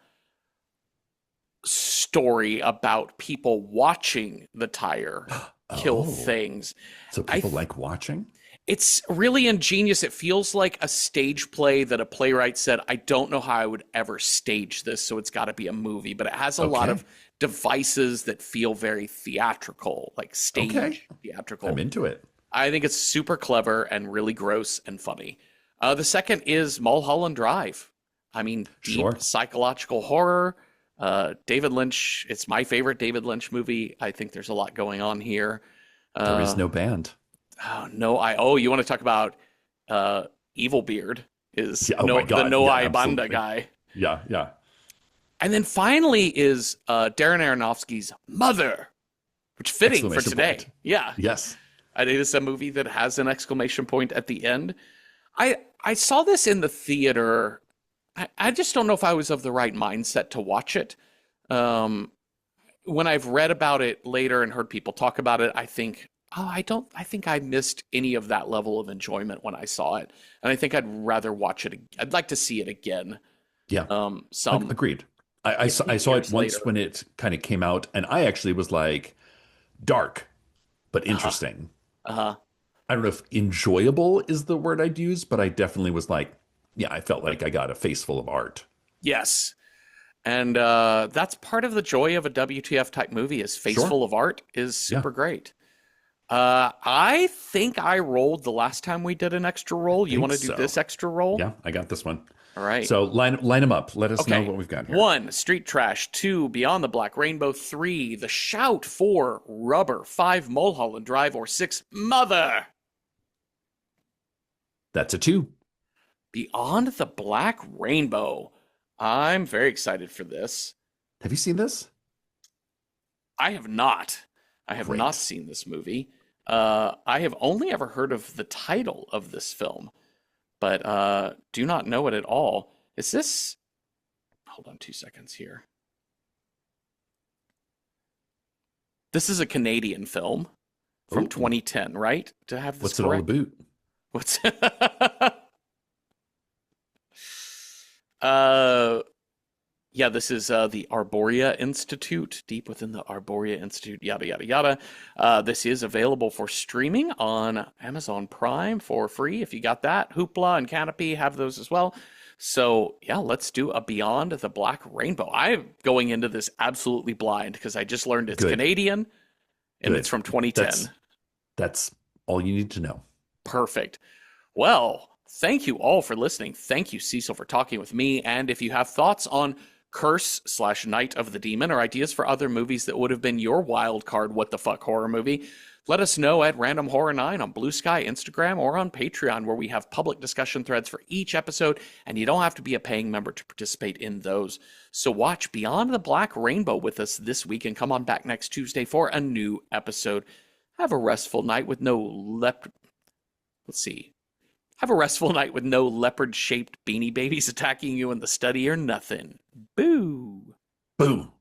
story about people watching the tire kill things. So people like watching? It's really ingenious. It feels like a stage play that a playwright said, I don't know how I would ever stage this, so it's got to be a movie. But it has a lot of devices that feel very theatrical, like stage theatrical. I'm into it. I think it's super clever and really gross and funny. The second is Mulholland Drive. I mean, deep psychological horror. David Lynch, it's my favorite David Lynch movie. I think there's a lot going on here. There is no band. Oh, no, you want to talk about Evil Beard is the Noah Banda guy. Yeah, yeah. And then finally is Darren Aronofsky's Mother. which fitting for Exclamation today. point. Yeah. Yes. It is a movie that has an exclamation point at the end. I saw this in the theater. I just don't know if I was of the right mindset to watch it. Um, when I've read about it later and heard people talk about it, I think, oh, I think I missed any of that level of enjoyment when I saw it. And I think I'd rather watch it. I'd like to see it again. Yeah. Some Agreed. I saw it years once later. when it kind of came out, and I actually was like, dark, but Uh-huh. interesting. Uh-huh. I don't know if enjoyable is the word I'd use, but I definitely was like, yeah, I felt like I got a face full of art. Yes. And that's part of the joy of a WTF type movie is face Sure. full of art is Yeah, super great. I think I rolled the last time we did an extra I roll. You want think to do so. this extra roll? Yeah, I got this one. All right. So line them up. Let us know Okay. what we've got here. 1, Street Trash. 2, Beyond the Black Rainbow. 3, The Shout. 4, Rubber. 5, Mulholland Drive. Or 6, Mother. That's a 2. Beyond the Black Rainbow. I'm very excited for this. Have you seen this? I have not. I have not Great. seen this movie. I have only ever heard of the title of this film, but do not know it at all. Is this? Hold on 2 seconds here. This is a Canadian film from Oh, 2010, right? To have this what's it all correct? about? What's uh yeah, this is the Arborea Institute, deep within the Arborea Institute, yada, yada, yada. This is available for streaming on Amazon Prime for free if you got that. Hoopla and Canopy have those as well. So, yeah, let's do a Beyond the Black Rainbow. I'm going into this absolutely blind because I just learned it's Good. Canadian and Good. it's from 2010. That's all you need to know. Perfect. Well, thank you all for listening. Thank you, Cecil, for talking with me. And if you have thoughts on Curse/Night of the Demon or ideas for other movies that would have been your wild card what the fuck horror movie, let us know at Random Horror 9 on Blue Sky, Instagram, or on Patreon, where we have public discussion threads for each episode, and you don't have to be a paying member to participate in those. So watch Beyond the Black Rainbow with us this week and come on back next Tuesday for a new episode. Have a restful night with no Let's see. Have a restful night with no leopard-shaped beanie babies attacking you in the study or nothing. Boo! Boom.